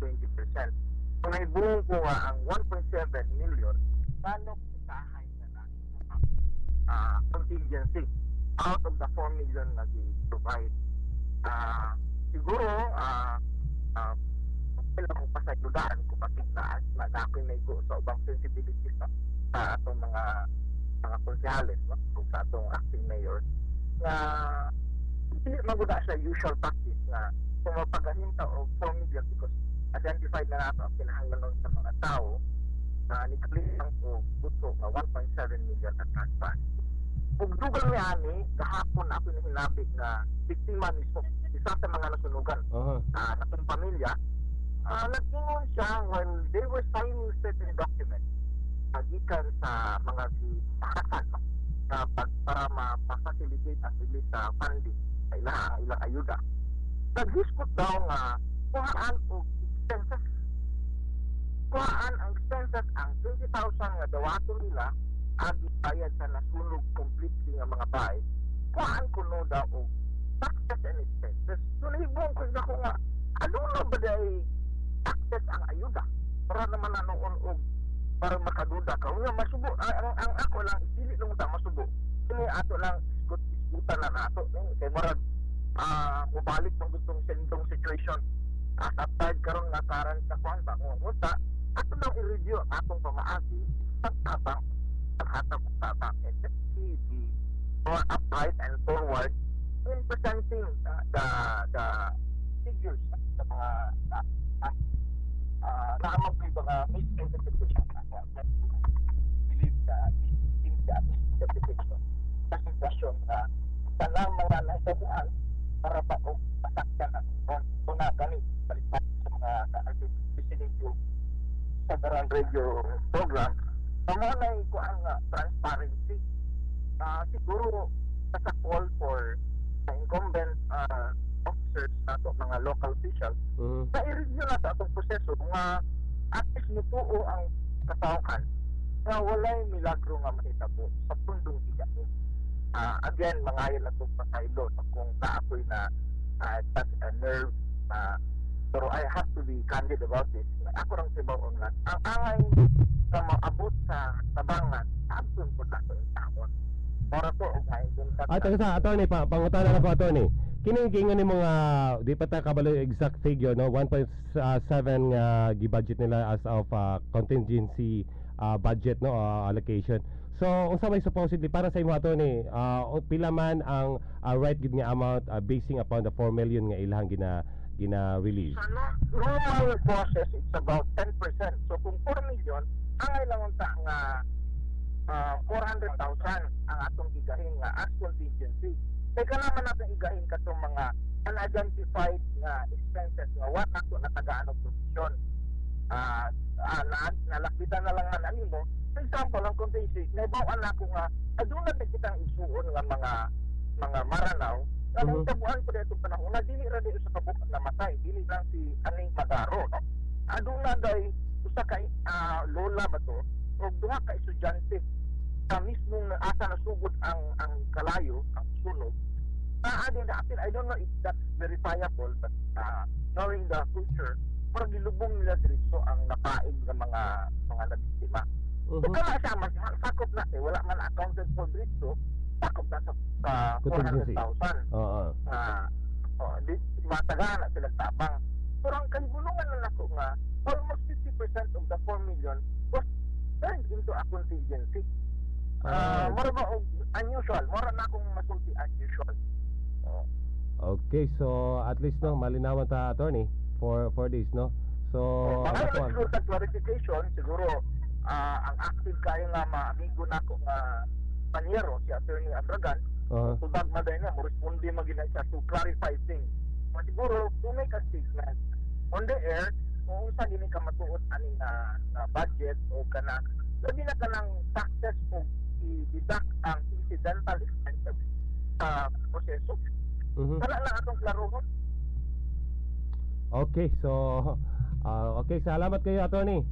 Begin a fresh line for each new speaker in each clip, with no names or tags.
20%. Kung naibuong ko nga ang 1.7 million, paano isahay na lang contingency out of the 4 million na di-provide. Siguro, kailan ko pa sa lugaan ko patiglaan na ako'y may go sa ubang sensibilities sa atong mga konsyales, no? Kung sa atong acting mayor, na hindi maguda sa usual practice na kung mapagahinta o 4 million because identified na nato ang kinahanglan sa mga tao na nikalilang ko buto na 1.7 million at transfer. Kung dugang ni Ani, kahapon ako hinabi na biktima mismo, isa sa mga nasunugan na itong pamilya, nagtingon siya while they were signing certain documents gikan sa mga bakasan na para ma-facilitate ang release sa funding sa ilang ayuda. Nag-discuss daw nga kuhaan o expenses. Kuhaan ang expenses ang 20,000 nga dawato nila agi bayad sa nasunog completely nga mga bahay. Kuhaan ko no daw o taxes and expenses. So nahibong ko na ko nga ano na ba dahil taxes ang ayuda? Para naman noon o para makaduda ka. Nga masubo, ang ako lang, isili lang ta masubo. Ini ato lang iskutan na nato. Kaya marag, mubalik ng gustong sendong situation. At tide karon nga karan sa kwan ba, ngunta, ato lang i-review ang atong pamaagi, pagtabang, paghatag pagtabang, and let's see the more upright and forward in presenting the figures sa mga naamang ko yung mga misinterpretation na believe na misinterpretation sa sitwasyon na sana mga nasabuhan para pa o pasakyan at kung na ganit balipat sa mga listening to several radio program na mga na ang transparency siguro sa call for incumbent officers nato mga local officials na i-review na sa atong proseso nga at least mutuo ang katawhan na walay milagro nga mahitabo sa pundong higain. Again, mangayon na itong pasaylo kung naakoy na touch a nerve pero I have to be candid about this. Ako lang sibaon nga ang angay na maabot sa tabangan absun po na ito yung taon. Para to,
taga sa attorney, pangutana na po attorney. Kining ni mga di pa ta kabalo exact figure no 1.7 gi-budget nila as of contingency budget no allocation. So unsa may supposedly para sa imo attorney pila man ang right gid nga amount basing upon the 4 million nga ilang gina-release.
Normal process it's about 10%. So kung 4 million ang ilang unta nga 400,000 ang atong gigahin nga as contingency. Teka naman natin igahin ka itong mga unidentified na expenses nga what nato natagaan ng provision. Nalapitan na lang nga namin mo. For example, ang contingency, naibawaan na ako nga, aduna na kitang isuon nga mga maranaw, na nang tabuan ko dito panahon, na dili ra dito sa kabuk na matay, dili lang si Aning Magaro. No? Aduna day, usa ka lola ba to, o duha ka estudyante, sa mismong asa nasugod ang kalayo, ang sunog. I don't know if that's verifiable, but knowing the future, parang nilubong nila dito ang napaig ng mga nabiktima. So kaya siya, sakop na, wala man accounted for dito, sakop na sa 400,000. Mataga na silang tabang. Pero ang kalibulungan na ako nga, almost 50% of the 4 million was turned into a contingency. Mura ba unusual? Mura na akong masulti unusual.
Okay, so at least no malinawan ta attorney for this no. So
siguro sa clarification siguro ang active kayo nga amigo nako nga panyero si Attorney Abragan tubag maday na mo responde magina siya to clarify things. Siguro to make a statement on the air kung unsa gini ka matuod ani na budget o kana labi na kanang taxes o i-deduct ang incidental expenses sa proseso. Wala lang atong klarohon.
Okay, so okay, salamat kayo attorney.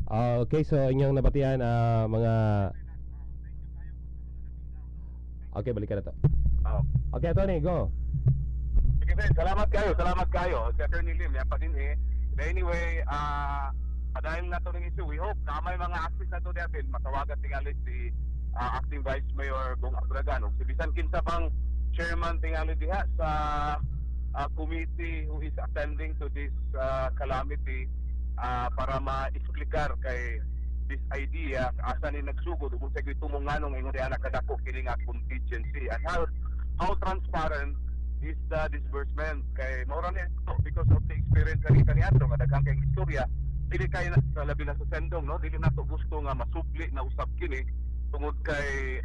Okay, so inyong nabatian mga okay, balikan na to. Okay attorney, go.
Sige.
Okay, Ben. Salamat kayo. Si Attorney Lim, yan pa din eh. But anyway, dahil na to ng issue, we hope na may mga access na to natin, matawagan tingali si Acting Vice Mayor Bong Abragan. Si Bisan Kinsa pang chairman tingali diha sa committee who is attending to this calamity para ma-explicar kay this idea asa ni nagsugod kung sa gitumong nganong ingon diha nakadako kini nga contingency and how transparent is the disbursement kay mao ra ni because of the experience kani ato nga daghang kay istorya dili kay na sa labi na sa sendong no dili nato gusto nga masubli na usab kini tungod kay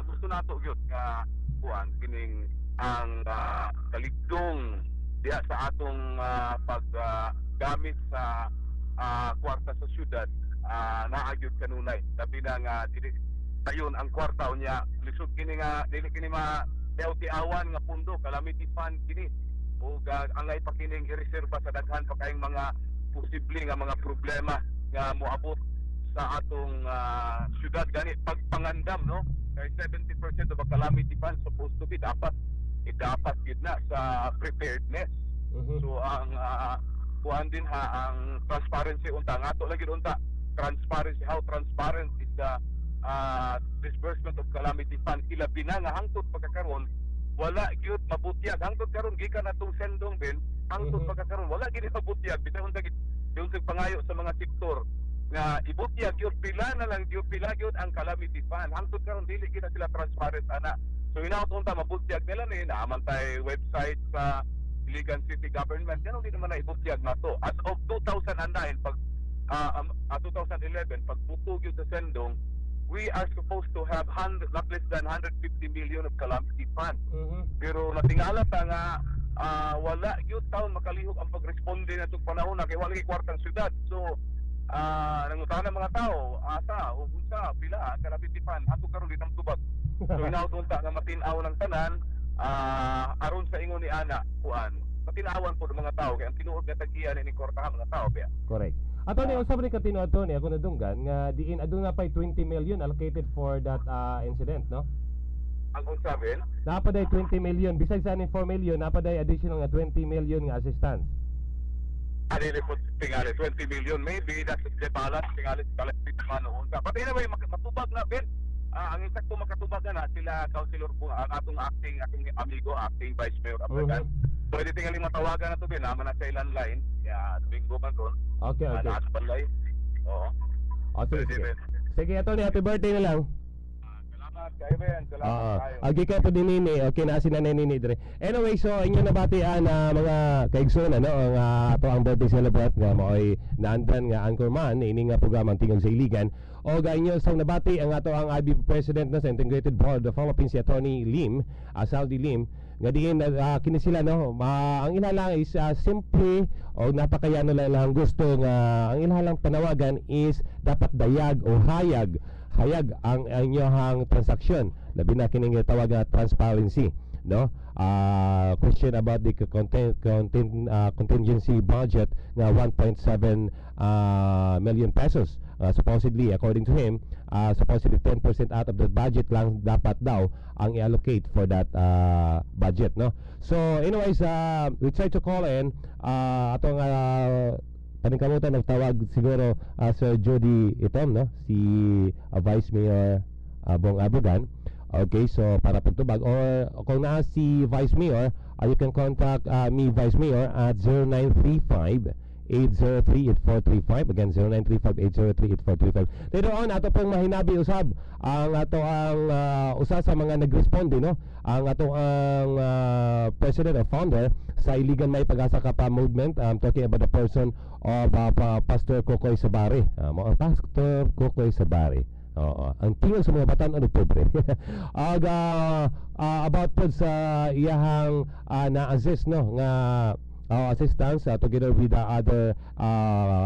gusto nato gyud nga kuan kining ang kaligdong diha sa atong paggamit sa kwarta sa syudad naagyod kanunay labi na nga dili ayon ang kwarta unya lisod kini nga dili kini tiawan nga pundo calamity fund kini o angay pa kining ireserba sa daghan pa kayong mga posible nga mga problema nga moabot sa atong syudad gani pagpangandam no kay 70% of a calamity fund supposed to be dapat gid na sa preparedness. So ang kuan din ang transparency unta ngato lagi unta transparency how transparent is the disbursement of calamity fund ilabi na nga hangtod pagkakaron wala gyud mabutyag hangtod karon gikan atong sendong din hangtod pagkakaron wala gid mabutyag bitaw unta gid yung pangayo sa mga sektor nga ibutyag gyud pila na lang gyud pila gyud ang calamity fund hangtod karon dili gid sila transparent ana so hinaut unta mabutyag nila ni naaman tay website sa Iligan City Government ganon din naman na ibutyag nato as of 2009 pag 2011 pag butog yun sa sendong we are supposed to have not less than 150 million of calamity fund pero natingala ta nga wala yun taon makalihok ang pagresponde na itong panahon na kay wala kwartang syudad so nangutahan ng mga tao asa o unsa pila calamity fund ato karon din ang tubag so inaudunta nga matinaw ng tanan aron sa ingon ni ana kuan matinawan po ng mga tao kaya ang tinuod nga tag-iya ni kwartahan mga tao kaya
correct. Attorney, usab ni katino attorney, ako nadunggan nga diin aduna pay 20 million allocated for that incident, no?
Ang unsabin?
Napaday 20 million, besides sa 4 million, napaday additional nga 20 million nga assistance.
Adili po tingali 20 million maybe that's the balance tingali sa collective man unsa. But anyway, makatubag na Ben. Ang insakto makatubag na sila councilor po ang atong acting amigo, acting vice mayor Abragan. Pwede tingali matawagan na to Ben, naman na sa ilang line. Domingo man ron.
Okay.
Naas balay. Oo.
Sige. Sige, Attorney, happy birthday na lang.
Salamat kayo Ben. Salamat kayo.
Agi ka po din nini. Okay na sina nini dire. Anyway, so inyo nabatian mga kaigsoon ano ang ato ang birthday celebrate nga moy naandan nga anchorman ini nga programang Tingog sa Iligan. O gainyo sa nabati ang ato ang IB President na sa Integrated Board of the Philippines si Attorney Lim, Saldi Lim nga diin kini sila no ang ilalang is simple o napakayano lang gusto nga ang ilalang panawagan is dapat dayag o hayag ang inyong transaksyon labi na kining tawag nga transparency no question about the contingency budget nga 1.7 million pesos supposedly according to him supposedly 10% out of the budget lang dapat daw ang i-allocate for that budget no so anyways we try to call in atong paningkamutan nagtawag siguro Sir Jody Itom no si Vice Mayor Bong Abragan. Okay, so para pagtubag or kung naa si Vice Mayor, you can contact me Vice Mayor at 0935-803-8435. Again, 0935-803-8435. Later on, ato pong mahinabi usab ang ato ang usa sa mga nagresponde no, ang ato ang President or Founder sa Iligan May Pag-asa Kapa Movement. I'm talking about the person of Pastor Kokoy Sabari. Pastor Kokoy Sabari. Oo, ang tingin sa mga batan ano pobre. About po sa iyahang na-assist no nga assistance together with the other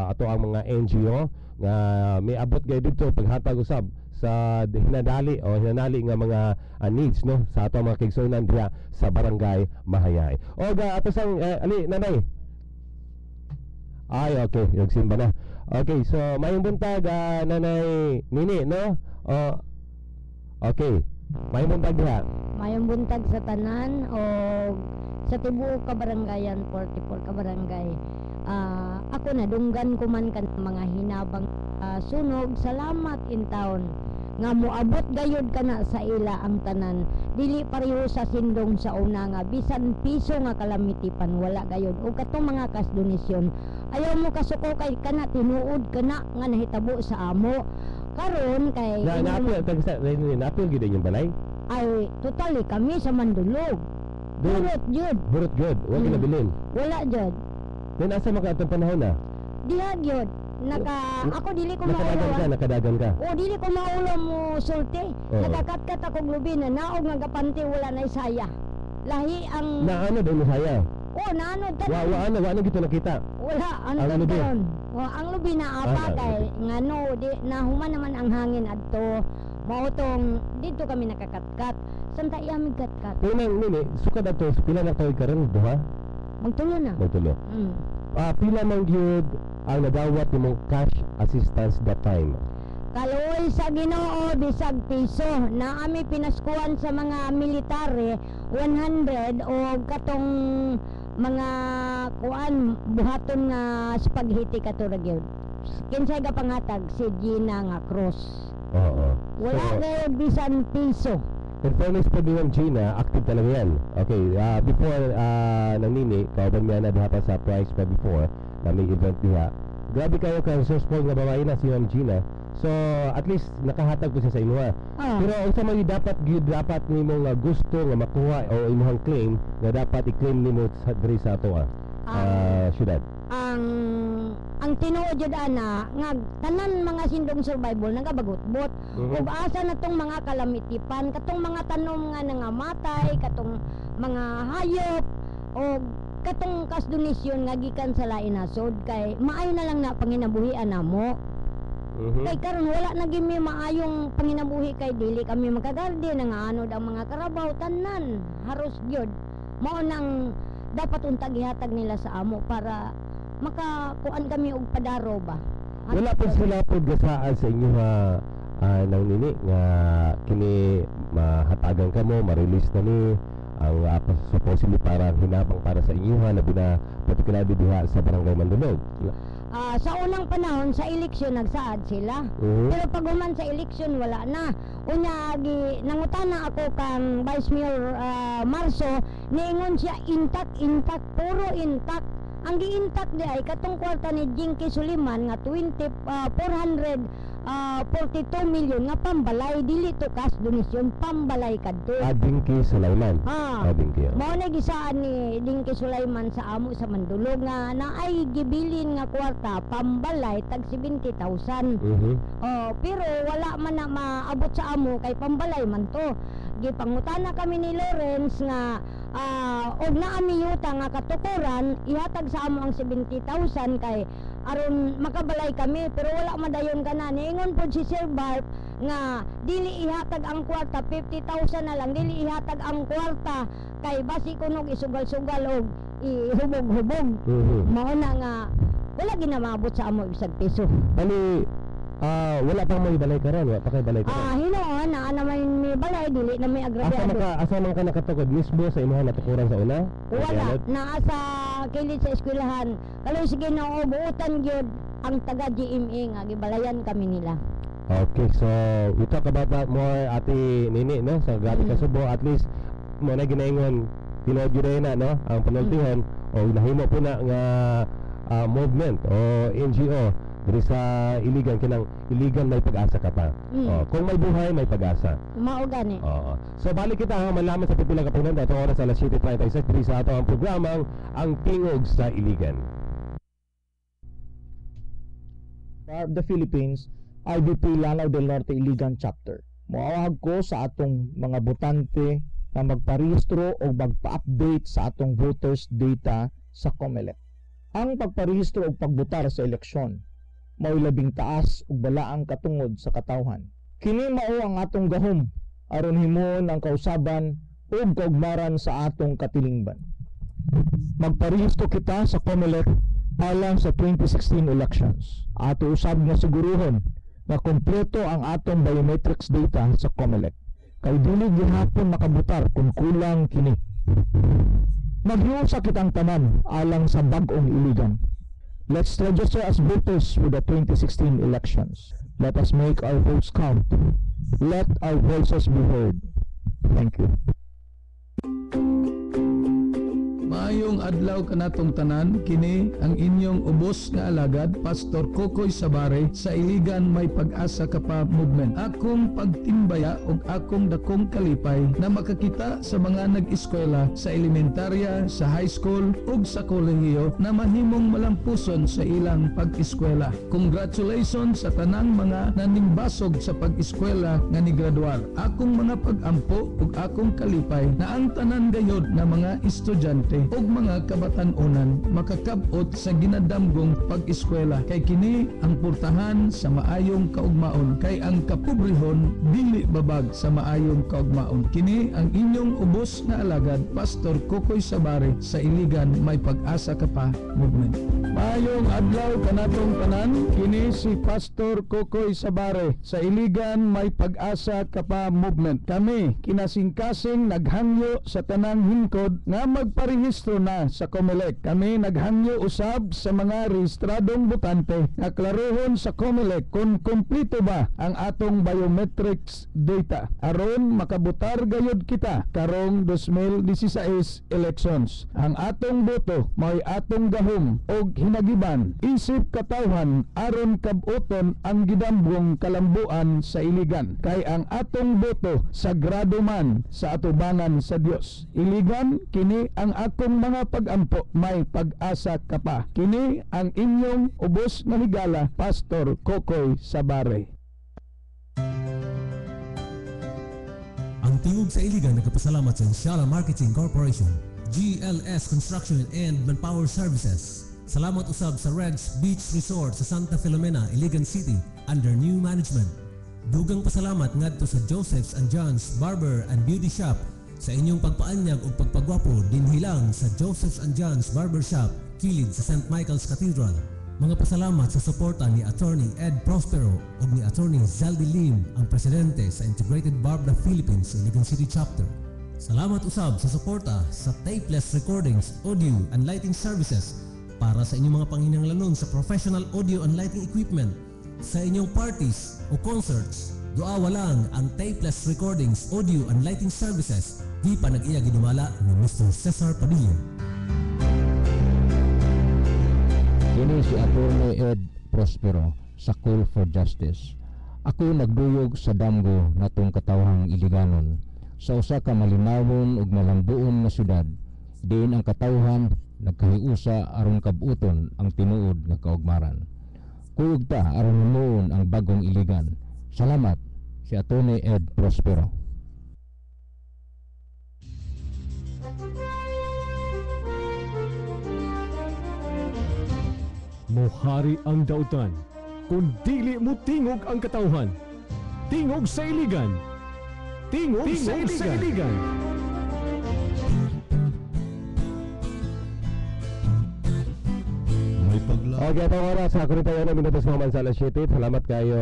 ato ang mga NGO nga may abot gay dito paghatag usab sa hinadali nga mga needs no sa ato mga kaigsunan diha sa barangay Mahayay. Ato sang ali nanay. Ay okay, yung simba na. Okay, so mayong buntag nanay Nini no? Okay. Mayong buntag diha.
Mayong buntag sa tanan o sa tibuok ka barangayan 44 ka barangay. Ako na dunggan ko man kan mga hinabang sunog. Salamat in town nga moabot gayud kana sa ila ang tanan, dili pareho sa sindong sa una nga bisan piso nga kalamitipan wala gayud. O katong mga kas donasyon ayaw mo kasuko kay kana tinuod kana nga nahitabo sa amo karon kay
napil gid yung balay.
ay totally kami sa Mandulog. Burot jud.
Burot jud, wa ginabilin.
Wala jud.
Then asa maka atong panahon na?
Diha jud. Ako dili ko
nakadagan ka.
O dili ko maulo mo sulti. Nagakatkat ako lubi na naog nga gapante wala na saya. Lahi ang
Naano daw mo saya?
O naano
Wa gito nakita.
wala ano
Ang lubi?
karon. O ang lubi na apa kay ngano di nahuman naman ang hangin adto. Mautong dito kami nakakatkat. Santa iyamig katkat.
Pero nang nini, sukad ato pila na tuig karon duha?
Magtulo na.
Magtulo. Pila man gyud ang nadawat nimong cash assistance that time?
Kaloy sa Ginoo bisag piso na ami pinaskuhan sa mga military 100 o katong mga kuan buhaton nga spaghetti katurag yun. Kinsay ka pangatag si Gina nga cross.
Oo.
Wala gayud bisan piso.
In fairness po din Gina, active talaga yan. Okay, before nangini, kauban niya na diha pa sa price pa before na may event diha. Grabe kayo kang sourceful nga babae na si Ma'am Gina. So, at least nakahatag ko siya sa inyo. Pero unsa man dapat nimo nga gusto nga makuha o imong claim nga dapat i-claim nimo sa diri sa ato syudad.
Ang tinuod jud ana nga tanan mga sindong survival nagabagot-bot. Ug asa na tong mga kalamitipan, katong mga tanom nga nangamatay, katong mga hayop o katong kas donasyon nga gikan sa lain nasod kay maayo na lang na panginabuhian namo. Kay karon wala na gimi maayong panginabuhi kay dili kami makagarden nga anod ang mga karabaw tanan haros gyud. Mao nang dapat untag ihatag nila sa amo para makakuan kami og padaro ba.
Wala pa sila pod gasaan sa inyo nang nini nga kini mahatagan kamo ma-release na ni ang supposedly para hinabang para sa inyo labi na particularly diha sa barangay Mandulog.
Sa unang panahon sa eleksyon nagsaad sila. Pero pag human sa eleksyon wala na. Unya nangutana ako kang Vice Mayor Marso, niingon siya intact, puro intact. Ang gi-intact di ay katong kwarta ni Jinky Suliman nga 442 million nga pambalay dili to cash donation pambalay kadto.
Jinky Suliman. Jinky.
Mao na gisaan ni Jinky Suliman sa amo sa Mandulog nga naay gibilin nga kwarta pambalay tag 70,000. Pero wala man na maabot sa amo kay pambalay man to. Gipangutana kami ni Lawrence nga og naa mi yuta nga katukuran ihatag sa amo ang 70,000 kay aron makabalay kami pero wala madayon kana niingon pod si Sir Bart nga dili ihatag ang kwarta 50,000 na lang dili ihatag ang kwarta kay basi kunog isugal-sugal og ihubog-hubog. Mao na nga wala ginamabot sa amo bisag piso.
Bali wala pang may balay karon, wala pa kay balay karon.
Hinoon na naman may balay dili na may agrabyado.
Asa man ka nakatukod mismo sa imong natukuran sa una?
Wala, naa sa kilid sa eskwelahan. Kaloy sige na buutan gyud ang taga GMA nga gibalayan kami nila.
Okay, so we talk about that more ati Nini no sa grabe ka Subo at least mo na ginaingon tinuod gyud na no ang panultihan o nahimo po na nga movement o NGO diri sa iligan kinang iligan may pag-asa ka pa. Kung may buhay may pag-asa.
Mao gani.
So balik kita malaman sa pipila ka pinanda itong oras alas 7:36 diri sa ato ang programang ang Tingog sa Iligan.
Bar of the Philippines, IBP Lanao del Norte Iligan Chapter. Moawag ko sa atong mga botante na magparehistro o magpa-update sa atong voters data sa COMELEC. Ang pagparehistro o pagbotar sa eleksyon mao labing taas ug balaang katungod sa katawhan. Kini mao ang atong gahom aron himuon ang kausaban ug kaugmaran sa atong katilingban. Magparehistro kita sa COMELEC alang sa 2016 elections. Ato usab nga siguruhon nga kompleto ang atong biometrics data sa COMELEC. Kay dili gihapon makabutar kung kulang kini. Maghiusa kitang tanan alang sa bag-ong iligan. Let's register as voters with the 2016 elections. Let us make our votes count. Let our voices be heard. Thank you.
Maayong adlaw kanatong tanan, kini ang inyong ubos nga alagad, Pastor Kokoy Sabare sa Iligan May Pag-asa Ka Pa Movement. Akong pagtimbaya ug akong dakong kalipay na makakita sa mga nag-eskwela sa elementarya, sa high school ug sa kolehiyo na mahimong malampuson sa ilang pag-eskwela. Congratulations sa tanang mga naningbasog sa pag-eskwela nga nigraduar. Akong mga pag-ampo ug akong kalipay na ang tanan gayod na mga estudyante ug mga kabatan-onan makakabot sa ginadamgong pag-eskwela, kay kini ang purtahan sa maayong kaugmaon, kay ang kapobrehon dili babag sa maayong kaugmaon. Kini ang inyong ubos na alagad, Pastor Kokoy Sabare sa Iligan May Pag-asa Ka Pa Movement. Maayong adlaw kanatong tanan, kini si Pastor Kokoy Sabare sa Iligan May Pag-asa Ka Pa Movement. Kami kinasingkasing naghangyo sa tanang hingkod nga magparehistro na sa COMELEC. Kami naghangyo usab sa mga rehistradong botante nga klarohon sa COMELEC kung kumpleto ba ang atong biometrics data aron makabutar gayud kita karong 2016 elections. Ang atong boto may atong gahom og hinagiban isip katawhan aron kabuton ang gidambong kalambuan sa Iligan, kay ang atong boto sagrado man sa atubangan sa Dios. Iligan, kini ang akong mga pag-ampo, may pag-asa ka pa. Kini ang inyong ubos na higala, Pastor Kokoy Sabare.
Ang tingog sa Iligan nagpasalamat sa Inshallah Marketing Corporation, GLS Construction and Manpower Services. Salamat usab sa Reds Beach Resort sa Santa Filomena, Iligan City under new management. Dugang pasalamat ngadto sa Joseph's and John's Barber and Beauty Shop sa inyong pagpaanyag o pagpagwapo dinhilang sa Joseph's and John's Barber Shop kilid sa St. Michael's Cathedral. Mga pasalamat sa suporta ni Attorney Ed Prospero o ni Attorney Zaldi Lim, ang presidente sa Integrated Barbara Philippines Iligan City Chapter. Salamat usab sa suporta sa Tapeless Recordings, Audio and Lighting Services para sa inyong mga panghinanglanon sa professional audio and lighting equipment sa inyong parties o concerts. Duawa lang ang Tapeless Recordings, Audio and Lighting Services. Di pa nag-iya ginumala ni Mr. Cesar Padilla.
Kini si Attorney Ed Prospero sa Call for Justice. Ako nagduyog sa damgo natong katawhang Iliganon sa usa ka malinawon ug malambuon nga syudad. Diin ang katawhan nagkahiusa aron kabuton ang tinuod nga kaugmaran. Kuyog ta aron himuon ang bagong Iligan. Salamat, si Attorney Ed Prospero.
Mohari ang dautan, kung dili mo tingog ang katawhan. Tingog sa Iligan. Tingog sa Iligan.
Okay, itong oras sa kunita yun na minutos naman sa alas 7. Salamat kayo,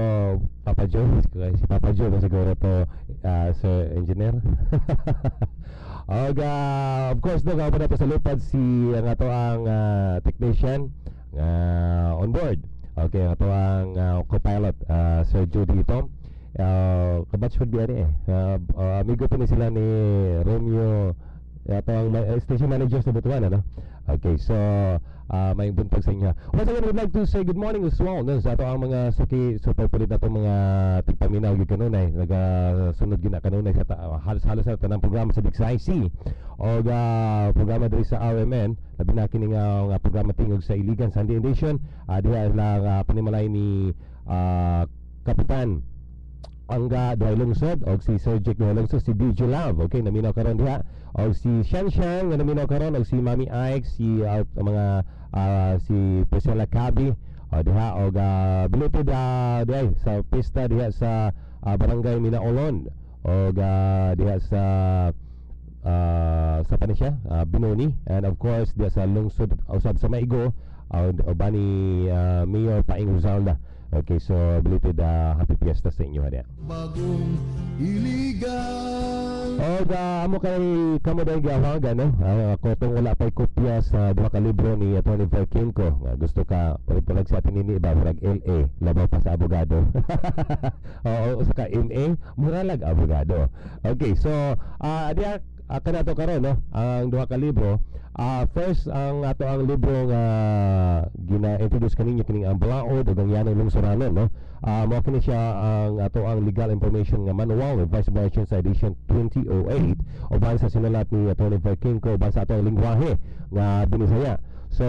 Papa Joe. Si Papa Joe na siguro to, Sir Engineer. Okay, of course, no, ako na po sa lupad si ang ato ang technician on board. Okay, ang ato ang co-pilot, Sir Judy Tom. Kabatch food biya amigo po ni sila ni Romeo, ato ang station manager sa Butuan, ano? Okay, so may buntag sa inyo. Once again, I would like to say good morning as well, no? Sa ato ang mga suki, super pulit na itong mga tigpaminaw yung kanunay, nagasunod gina kanunay sa halos-halos na tanang programa sa DXIC o programa dito sa RMN, labi na kining nga programa tingog sa Iligan Sunday edition. Diha lang panimalay ni Kapitan Angga Duhay Lungsod og si Sir Jake Duhay Lungsod, si DJ Love, okay, naminaw karon diha, og si Shan Shan nga naminaw karon, og si Mami Ike, si mga si Priscilla Cabi diha, og belated diha sa pista diha sa barangay Minaolon, og diha sa panisya Binoni, and of course diha sa lungsod usab sa Maigo bani Mayor Paing Rizalda. Okay, so belated happy fiesta sa inyo diha.
Bagong Iligan.
O amo kay kamo dahil giawagan no. Ako tong wala pa'y kopya sa duha ka libro ni Atty. Verkinko. Gusto ka pag sa atin ini ba murag LA labaw pa sa abogado. Oo, usa ka MA muralag abogado. Okay, so diya kanato karon no ang duha ka libro. First ang ato ang libro nga gina-introduce kaninyo kining ang balaod ug ang yanang lungsuranon no. Mao kini siya ang ato ang legal information nga manual Vice Version sa edition 2008 uban sa sinulat ni Atty. Verkinko uban sa ato ang lingwahe nga binisaya. So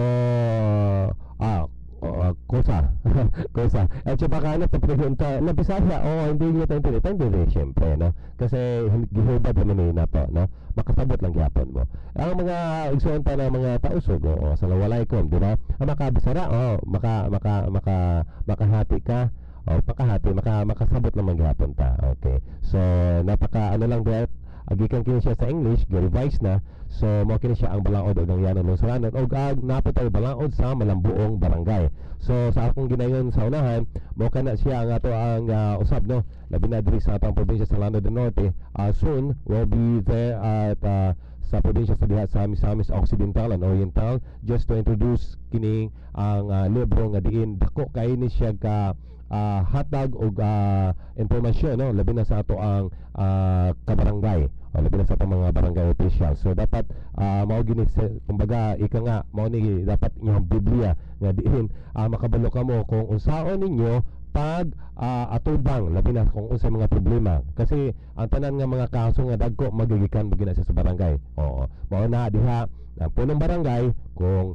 kosa kosa at siya baka hanap na pregunta na Bisaya hindi niyo tayo siyempre no kasi gihubad naman na to no makasabot lang gyapon mo ang mga igsuonta na mga tausog sa lawalay-kom di ba makabisara makahati ka pakahati makasabot naman gyapon ta. Okay, so napaka lang dahil agikan kini siya sa English gi-revise na so mao kini siya ang balaod og ang yanang lungsuranon og napatay balaod sa Malambuong barangay. So sa akong ginayon sa unahan mao kana siya ang ato ang usab no labi na diri sa atong probinsya sa Lano del Norte. Soon we'll be there at sa probinsya sa diha sa Misamis Occidental and Oriental just to introduce kining ang libro nga diin dako kay ni siya ka hatag og impormasyon no labi na sa ato ang kabarangay labi na sa atong mga barangay official. So dapat mao gini kumbaga ika nga mao ni dapat inyong Biblia nga diin makabalo kamo kung unsaon ninyo pag atubang labi na kung unsa mga problema kasi ang tanan nga mga kaso nga dagko magigikan bagina sa barangay. Oo, mao na diha ang punong barangay kung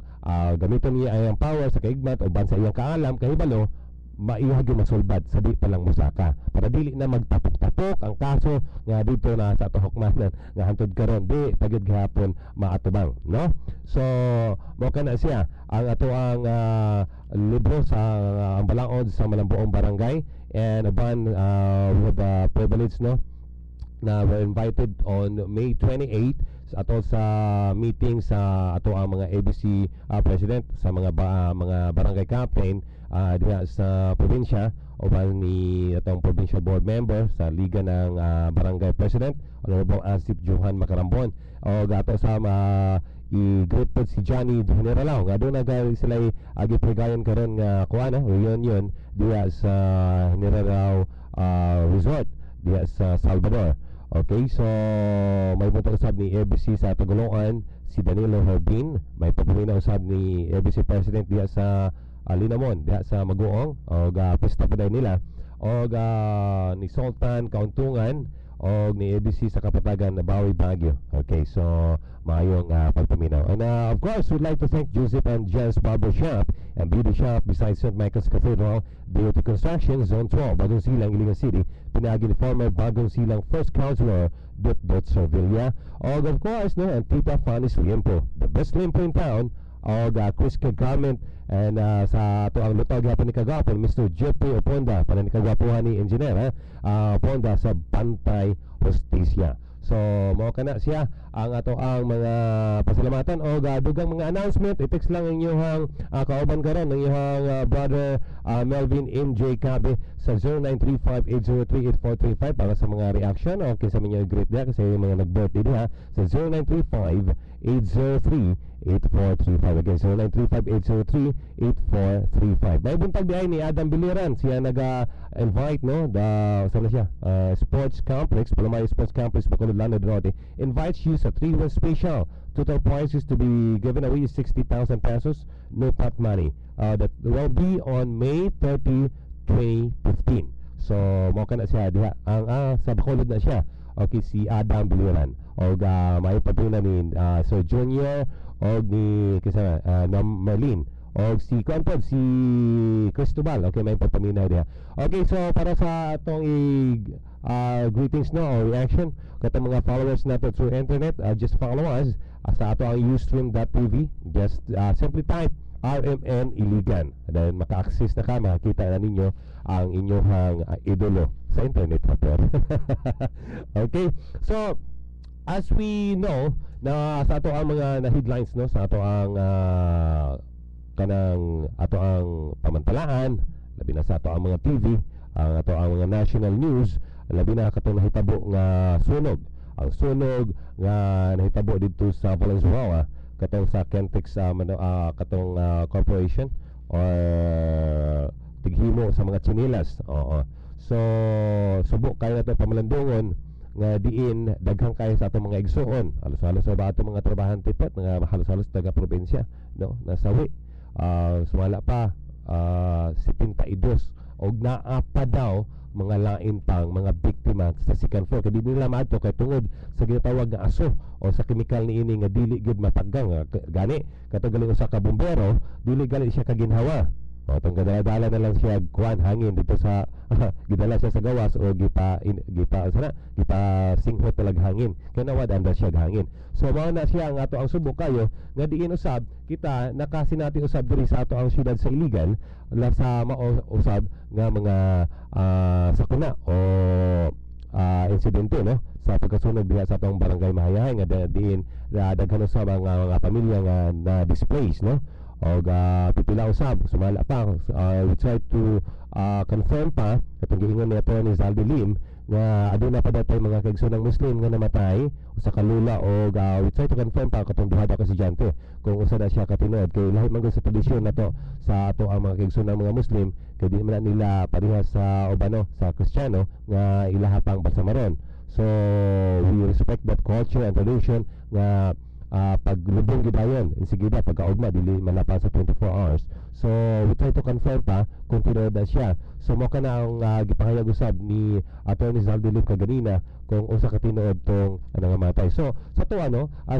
gamiton niya ang power sa kaigmat o bansa iyang kaalam kahibalo maiyahag yung masulbad sa di pa lang musaka para dili na magtapok-tapok ang kaso nga dito na sa tuhokmanan nga hantod karon di tagid gihapon maatubang no. So mo kana siya ang ato ang libro sa ang balaod sa Malambuong barangay and uban with the privilege no na we're invited on May 28 ato sa meeting sa ato ang mga ABC president sa mga barangay captain diha sa probinsya uban ni atong provincial board member sa liga ng barangay president Honorable Asip Johan Macarambon o gato sa i-greet po si Johnny Generalao nga doon nagay sila gipregayon karon nga kuana reunion diha sa Generalao Resort diha sa Salvador. Okay, so may punta usab ni ABC sa Tagoloan si Danilo Herbin, may papuminaw usab ni ABC president diha sa Linamon diha sa Maguong og pista pa nila og ni Sultan Kauntungan og ni ABC sa Kapatagan na Bawi Baguio. Okay, so maayong pagpaminaw. And of course, we'd like to thank Joseph and Jess Barber Shop and Beauty Shop beside St. Michael's Cathedral, Beauty Construction, Zone 12, Bagong Silang, Iligan City, pinagi ni former Bagong Silang First Councilor Dot Servilla. Og of course, no, and Tita Fanny's Limpo, the best limpo in town, og Chris Kagament and sa ato ang lutog hapon ni kagapon Mr. Jeffrey Oponda para ni kagwapuhan ni engineer Oponda sa Bantay Justicia. So mao kana siya ang ato ang mga pasalamatan o dugang mga announcement. I-text lang inyong kauban karon ng iyong brother Melvin MJ Cabe sa 0935-803-8435 para sa mga reaction o sa mga greet dia kasi yung mga nag-birthday diha sa 0935-803-8435 again 0935-803-8435. May buntag diay ni Adam Biliran siya naga-invite no sana siya sports complex Palomay Sports Complex Bacolod Lano del Norte invites you sa 3-1 special. Total price is to be given away 60,000 pesos, no pot money. That will be on May 30, 2015. So mo kana siya diha ang sa Bacolod na siya. Okay, si Adam Biliran og may patuna ni Sir Junior og ni kisa Merlin og si Conpod si Cristobal. Okay, may pagpaminaw diha. Okay, so para sa atong greetings no or reaction katong mga followers nato through internet, just follow us sa ato ang ustream.tv. Just simply type RMN Iligan then maka-access na ka, makakita na ninyo ang inyong idolo sa internet paper. Okay, so as we know na sa ato ang mga na headlines no sa ato ang kanang ato ang pamantalaan labi na sa ato ang mga TV ang ato ang mga national news labi na katong nahitabo nga sunog ang sunog nga nahitabo dito sa Valenzuela katong sa Kentex katong corporation or tighimo sa mga chinilas. Oo. So subok kayo nato pamalandungon nga diin daghang kayo sa atong mga igsuon, halos-halos ba atong mga trabahante pat nga halos-halos taga probinsya, no, nasawi. Sumala pa 72 og naa pa daw mga lain pang mga biktima sa second floor, kaya di nila maadto kay tungod sa ginatawag nga aso o sa chemical ni ini nga dili gud mataggang gani katong galing usa ka bombero, dili gali siya kaginhawa. O tong gadala na lang siya kuan hangin dito sa gidala siya sa gawas o gipa singhot talag hangin kaya nawad anda siya hangin. So mao na siya ang ato ang subok kayo nga diin usab kita nakasinati usab diri sa ato ang syudad sa Iligan la sa mao usab nga mga sakuna o insidente, no, sa pagkasunog diha sa atong barangay Mahayahay nga diin daghan usab ang mga pamilya nga na displaced, no, o pipila usab sumala pa. We try to confirm pa katong giingon ni Atty. Zaldi Lim nga aduna pa datay mga kaigsoonang Muslim nga namatay sa kalula o we try to confirm pa katong duha ka estudyante kung usa na siya katinuod kay lahi man sa tradisyon nato sa ato ang mga kaigsoonang mga Muslim kay di man nila parehas sa ubano sa Kristiyano nga ilaha pang balsamaron. So we respect that culture and tradition nga paglubong gidayon insigida pagkaugma dili malapa sa 24 hours. So we try to confirm pa kung tinuod na siya. So mo kana ang gipahayag usab ni Atty. Zaldi Lim kaganina kung usa ka tinuod tong nga matay. So sa to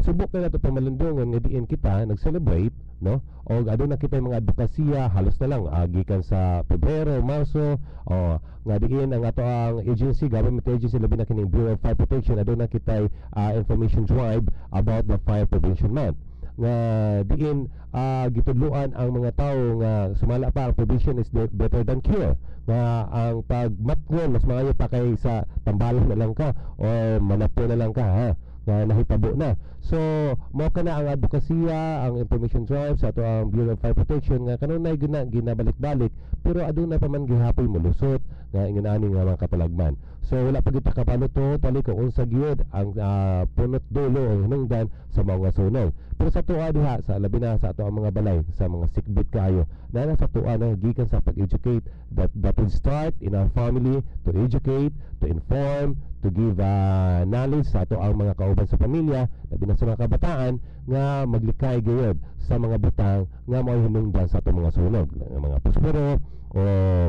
subok na nato pamalandungon nga diin kita nag-celebrate, no, o aduna kita mga advokasya halos na lang gikan sa Pebrero, Marso o nga diin ang ato ang agency, government agency labi na kining Bureau of Fire Protection aduna kita information drive about the Fire Prevention Month nga diin gitudluan ang mga tawo nga sumala pa ang prevention is better than cure, nga ang pagmatngon mas maayo pa kay sa tambalan na lang ka o manapo na lang ka nga nahitabo na. So mo kana ang advokasya, ang information drive sa ato ang Bureau of Fire Protection nga kanunay ginabalik-balik pero aduna pa man gihapoy molusot nga ingon ani nga mga katalagman. So wala pa gid kapaluto tali kung unsa gyud ang punot dulo o hinungdan sa mga sunog. Pero sa tuwa diha sa labi na sa ato ang mga balay sa mga sickbit kayo na sa tuwa na gikan sa pag-educate that will start in our family, to educate, to inform, to give knowledge sa ato ang mga kauban sa pamilya labi na sa mga kabataan nga maglikay gayud sa mga butang nga mao hinungdan sa ato mga sunog, mga posporo o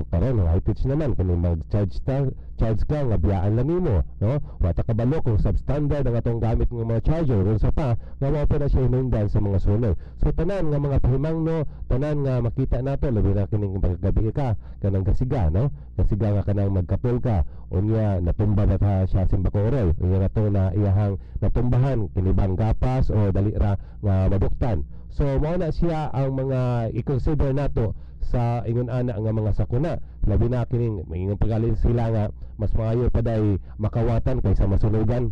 karon high pitch naman kung mag-charge ka nga biyaan lang nimo, no, wata kabalo kung substandard ang atong gamit ng mga charger unsa pa nga mao pa na siya hinungdan sa mga sunog. So tanan nga mga pahimangno, tanan nga makita nato labi na kining gabi ka kanang gasiga, no, gasiga nga kanang magkapol ka unya natumba na ta siya simbakoroy unya nato na iyahang natumbahan kinibang gapas o dali ra nga mabuktan. So mao na siya ang mga i-consider nato sa ingon ana nga mga sakuna labi na kining maingon pagalin sila nga mas maayo pa day makawatan kaysa masunugan.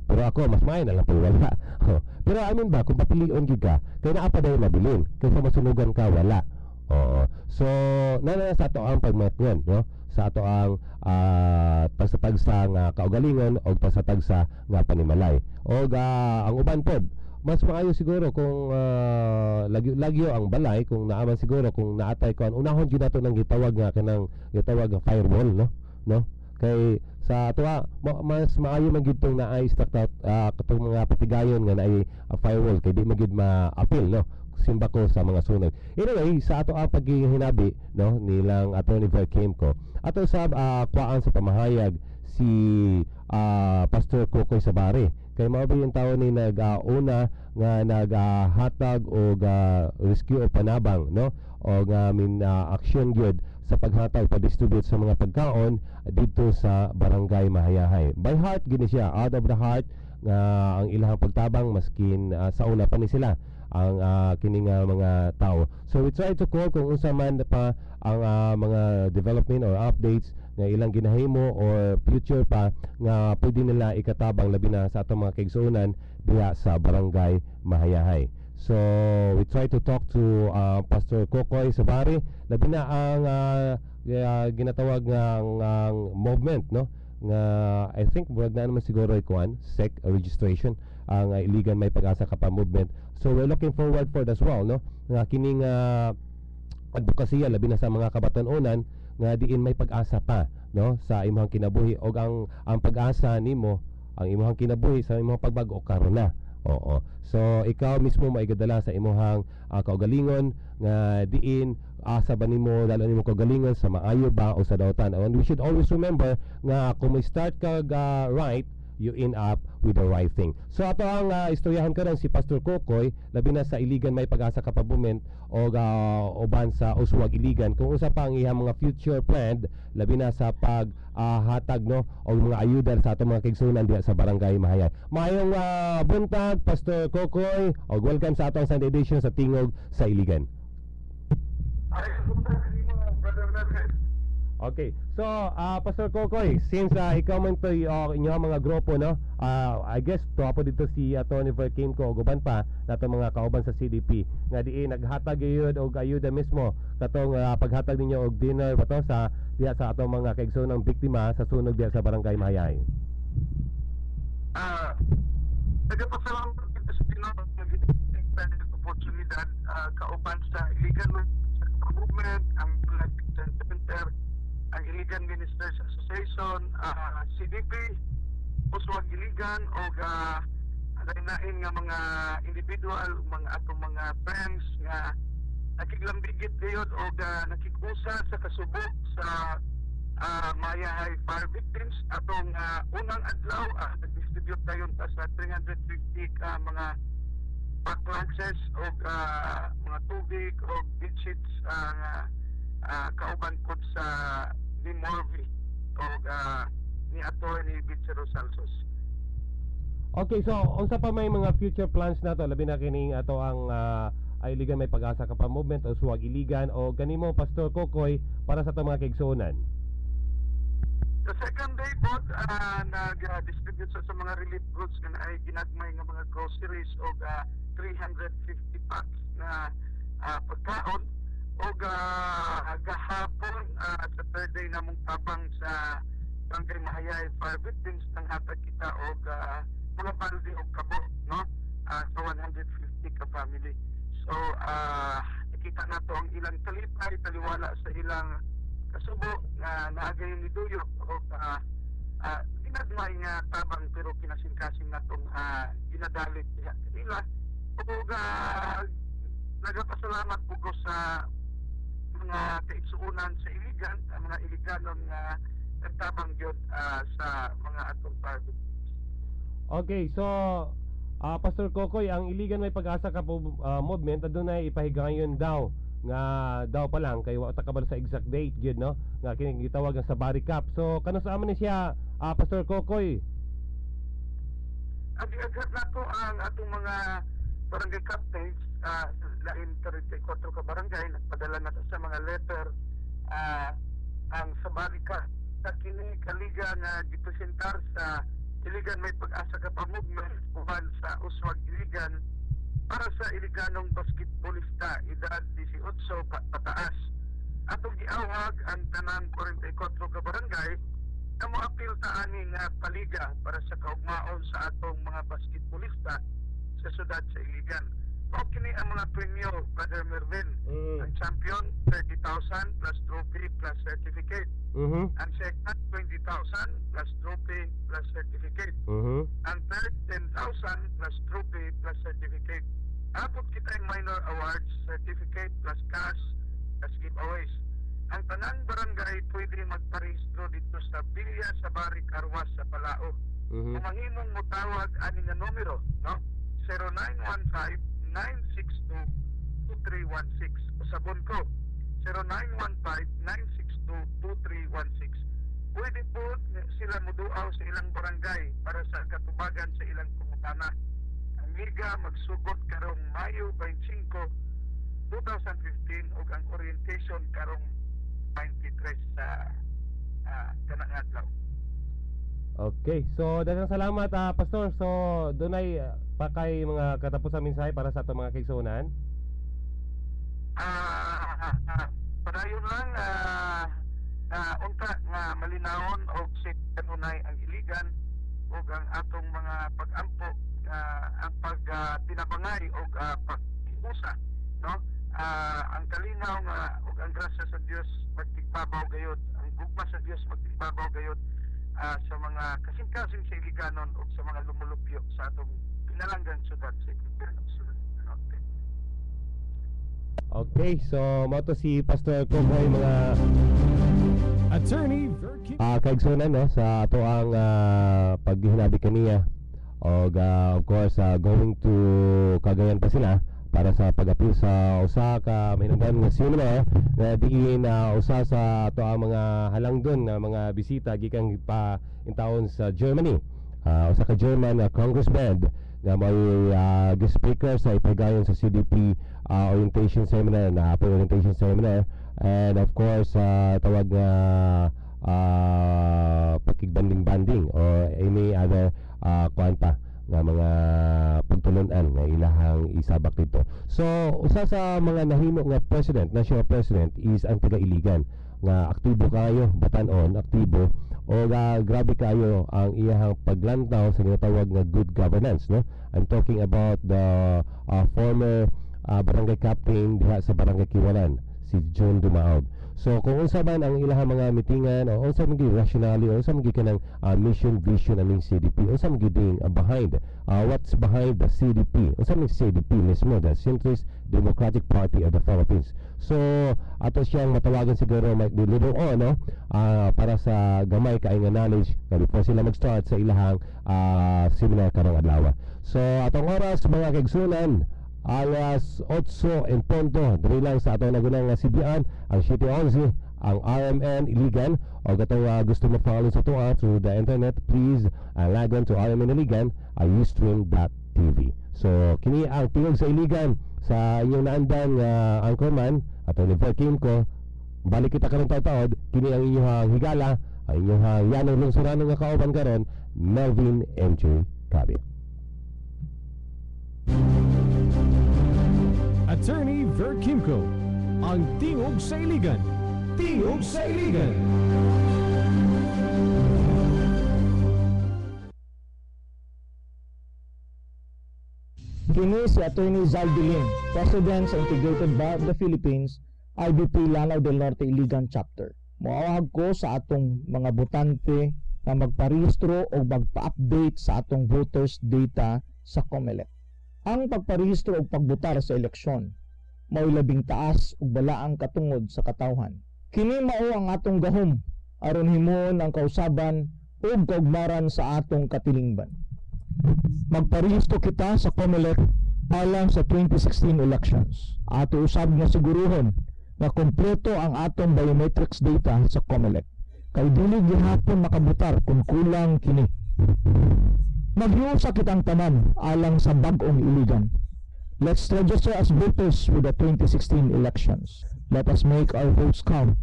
Pero ako mas maayo na lang pag wala. Pero amin ba kung papilion gid ka kay naa pa day mabilin kaysa masunugan ka wala. Oo. So nana sa ato ang pagmatngon, no, sa ato ang pagsatagsa nga kaugalingon o pagsatagsa nga panimalay. O ang uban pod mas maayo siguro kung lagyo ang balay kung naaman siguro kung naatay ko unahon gyud nato nang gitawag nga kanang gitawag nga firewall, no kay sa tuwa mas maayo man gyud tong naay structure katong mga patigayon nga naay firewall kay di man gyud ma-appeal, no, simba ko sa mga sunog. Anyway, sa ato ang paghihinabi, no, nilang Atty. Kim ko ato sa kuan sa pamahayag si Pastor Kokoy Sabare kay mao ba yung tao ni nag-una nga naghatag o rescue o panabang, no, o nga action gyud sa paghatag pa-distribute sa mga pagkaon dito sa barangay Mahayahay. By heart gini siya, out of the heart nga ang ilahang pagtabang maskin sa una pa ni sila ang kining mga tao. So we try to call kung unsa man pa ang mga development or updates nga ilang ginahimo or future pa nga pwede nila ikatabang labi na sa atong mga kaigsuonan diha sa barangay Mahayahay. So we try to talk to Pastor Kokoy Sabare labi na ang ginatawag nga movement, no, nga I think wag na naman siguro ikuan SEC registration ang iligan may pag-asa ka pa movement. So we're looking forward for that as well, no, nga kining advokasya labi na sa mga kabatan-onan nga diin may pag-asa pa, no, sa imong kinabuhi og ang pag-asa nimo ang imong kinabuhi sa imong pagbag-o karon na. Oo. So ikaw mismo maigadala sa imong kaugalingon nga diin asa ba nimo dala nimo kaugalingon sa maayo ba o sa dautan. And we should always remember nga kung may start kag right, you end up with the right thing. So ato ang istoryahan karon si Pastor Kokoy labi na sa iligan may pag-asa ka pabument o uban sa uswag iligan kung usa pa ang iyang mga future plan labi na sa pag hatag, no, o mga ayuda sa atong mga kaigsunan diha sa Barangay Mahayay. Maayong buntag Pastor Kokoy og welcome sa atong Sunday edition sa Tingog sa Iligan. Okay. So, Pastor Kokoy, since ikaw man to inyong mga grupo, no, I guess propo dito si Tony Verkim ko uban pa nato mga kauban sa CDP nga diin naghatag gyud og ayuda mismo katong paghatag ninyo og dinner bato sa diha sa atong mga kaigsoonang biktima sa sunog diha sa Barangay Mahayay.
Nagpasalamat kita sa Pinoy oportunidad kauban sa iligan movement ang Black Center, ang Iligan Ministers Association, CDP, Uswag Iligan o lain-lain nga mga individual, mga atong mga friends nga nakiglambigit gayud o nakikusa sa kasubok sa Mahayay fire victims. Atong unang adlaw nag-distribute tayon pa sa 350 ka mga pack lunches o mga tubig o bedsheets kauban ko sa ni Morvi o ni Attorney Vicero Salsos.
Okay, so unsa pa may mga future plans nato labi na kining ato ang iligan may pag-asa ka pa movement o suwag iligan o kanimo Pastor Kokoy para sa atong mga kaigsuonan?
The second day po nag-distribute sa mga relief goods nga ay ginagmay nga mga groceries o 350 packs na pagkaon o gahapon sa third day namong tabang sa Barangay Mahayay fire victims nang hatag kita og mga balde og kabo, no, sa 150 ka family. So nakita nato ang ilang talipay taliwala sa ilang kasubo nga naagay ni Duyo o ginagmay nga tabang pero kinasing-kasing natong ginadalit diha kanila o nagapasalamat po ko sa mga kaigsuunan sa iligan, mga iliganon nga nagtabang yun sa mga atong fire victims.
Okay, so Pastor Kokoy, ang iligan may pag-asa ka po movement adunay ipahigayon daw nga daw pa lang kay wa ta kabalo sa exact date gyud, no, nga kining gitawag nga sa Baricap. So kano sa aman ni siya Pastor Kokoy?
Agi-agad na to ang atong mga barangay captains lain 34 ka barangay nagpadala na sa mga letter ang sa Baricap sa kini kaliga nga gipresentar sa Iligan may pag-asa ka pa movement uban sa Uswag Iligan para sa iliganong basketballista edad 18 pataas. Atong giawhag ang tanan 44 ka barangay na moapil ta ani nga paliga para sa kaugmaon sa atong mga basketballista sa syudad sa Iligan. O kini ang mga premyo, Brother Mervin. Ang champion 30,000 plus trophy plus certificate. Ang second 20,000 plus trophy plus certificate. Ang third 10,000 plus trophy plus certificate. Apot kita yung minor awards, certificate plus cash plus giveaways. Ang tanang barangay pwede magparehistro dito sa Bilya sa Bari Carwas sa Palao. Kung mahimong motawag ani nga numero, no? 0915-962-2316. Usabon ko, 0915-962-2316. Pwede po sila muduaw sa ilang barangay para sa katubagan sa ilang pangutana. Ang liga magsugod karong Mayo 25, 2015 ug ang orientation karong 23 sa kanang adlaw.
Okay, so daghang salamat Pastor. So dunay pa kay mga katapusang mensahe para sa atong mga kaigsuonan?
Padayon lang unta nga malinawon og kanunay ang iligan o ang atong mga pag-ampo ang pagtinabangay o pag-iusa, no? Ang kalinaw nga o ang grasya sa Dios magtigbabaw gayud, ang gugma sa Dios magtigbabaw gayud sa mga kasing-kasing sa iliganon o sa mga lumulupyo sa atong pinalanggang syudad sa Impierno Norte.
Okay, so mo to si Pastor Kokoy mga
Attorney Ver Kim
kaigsunan no sa ato ang paghinabi kaniya og of course going to Cagayan pa sila para sa pag-appeal sa usa ka mahinungdan nga seminar na diin usa sa ato ang mga halangdon nga mga bisita gikan pa intawon sa Germany. Usa ka German congressman nga may guest speaker sa ipagayon sa CDP orientation seminar na orientation seminar, and of course tawag nga pakigbanding-banding or any other kwanta nga mga pagtulunan nga ilahang isabak dito. So usa sa mga nahimo nga president, national president is ang taga-Iligan nga aktibo kayo, batanon, aktibo o grabe kayo ang iyahang paglantaw sa ginatawag nga good governance, no? I'm talking about the former barangay captain diha sa barangay Kiwalan, si John Dumaog. So kung unsa man ang ilahang mga mitingan o unsa man gyud rationally o unsa man gyud kanang mission vision aning CDP, unsa man gyud behind what's behind the CDP, unsa man CDP mismo, the Centrist Democratic Party of the Philippines. So ato siyang matawagan siguro might be later on, no? Para sa gamay kaay nga knowledge nga before sila mag-start sa ilahang seminar karong adlaw. So atong oras mga kaigsunan, alas 8 en punto, diri lang sa atong nagunang CBN, ang City 11, ang RMN Iligan. O katong gusto mo follow sa ito through the internet, please log on to RMN Iligan, ustream.tv. So kini ang tingog sa Iligan sa inyong naandan anchorman at Ver Kim ko. Balik kita karong taod, kini ang inyong higala, ang inyong yanong lungsuran nga kauban karon, Melvin MJ Cabe.
Attorney Ver Kimco, ang tingog sa Iligan. Tingog sa Iligan.
Kini si Attorney Zaldilim, President sa Integrated Bar of the Philippines, IBP Lanao del Norte Iligan Chapter. Moawag ko sa atong mga botante na magparehistro o magpa-update sa atong voters data sa COMELEC. Ang pagparehistro o pagbotar sa eleksyon mao labing taas ug balaang katungod sa katawhan. Kini mao ang atong gahom aron himuon ang kausaban ug kaugmaran sa atong katilingban. Magparehistro kita sa COMELEC alang sa 2016 elections. Ato usab nga siguruhon nga kompleto ang atong biometrics data sa COMELEC. Kay dili gihapon makabutar kung kulang kini. Maghiusa kitang tanan alang sa bag-ong Iligan. Let's register as voters with the 2016 elections. Let us make our votes count.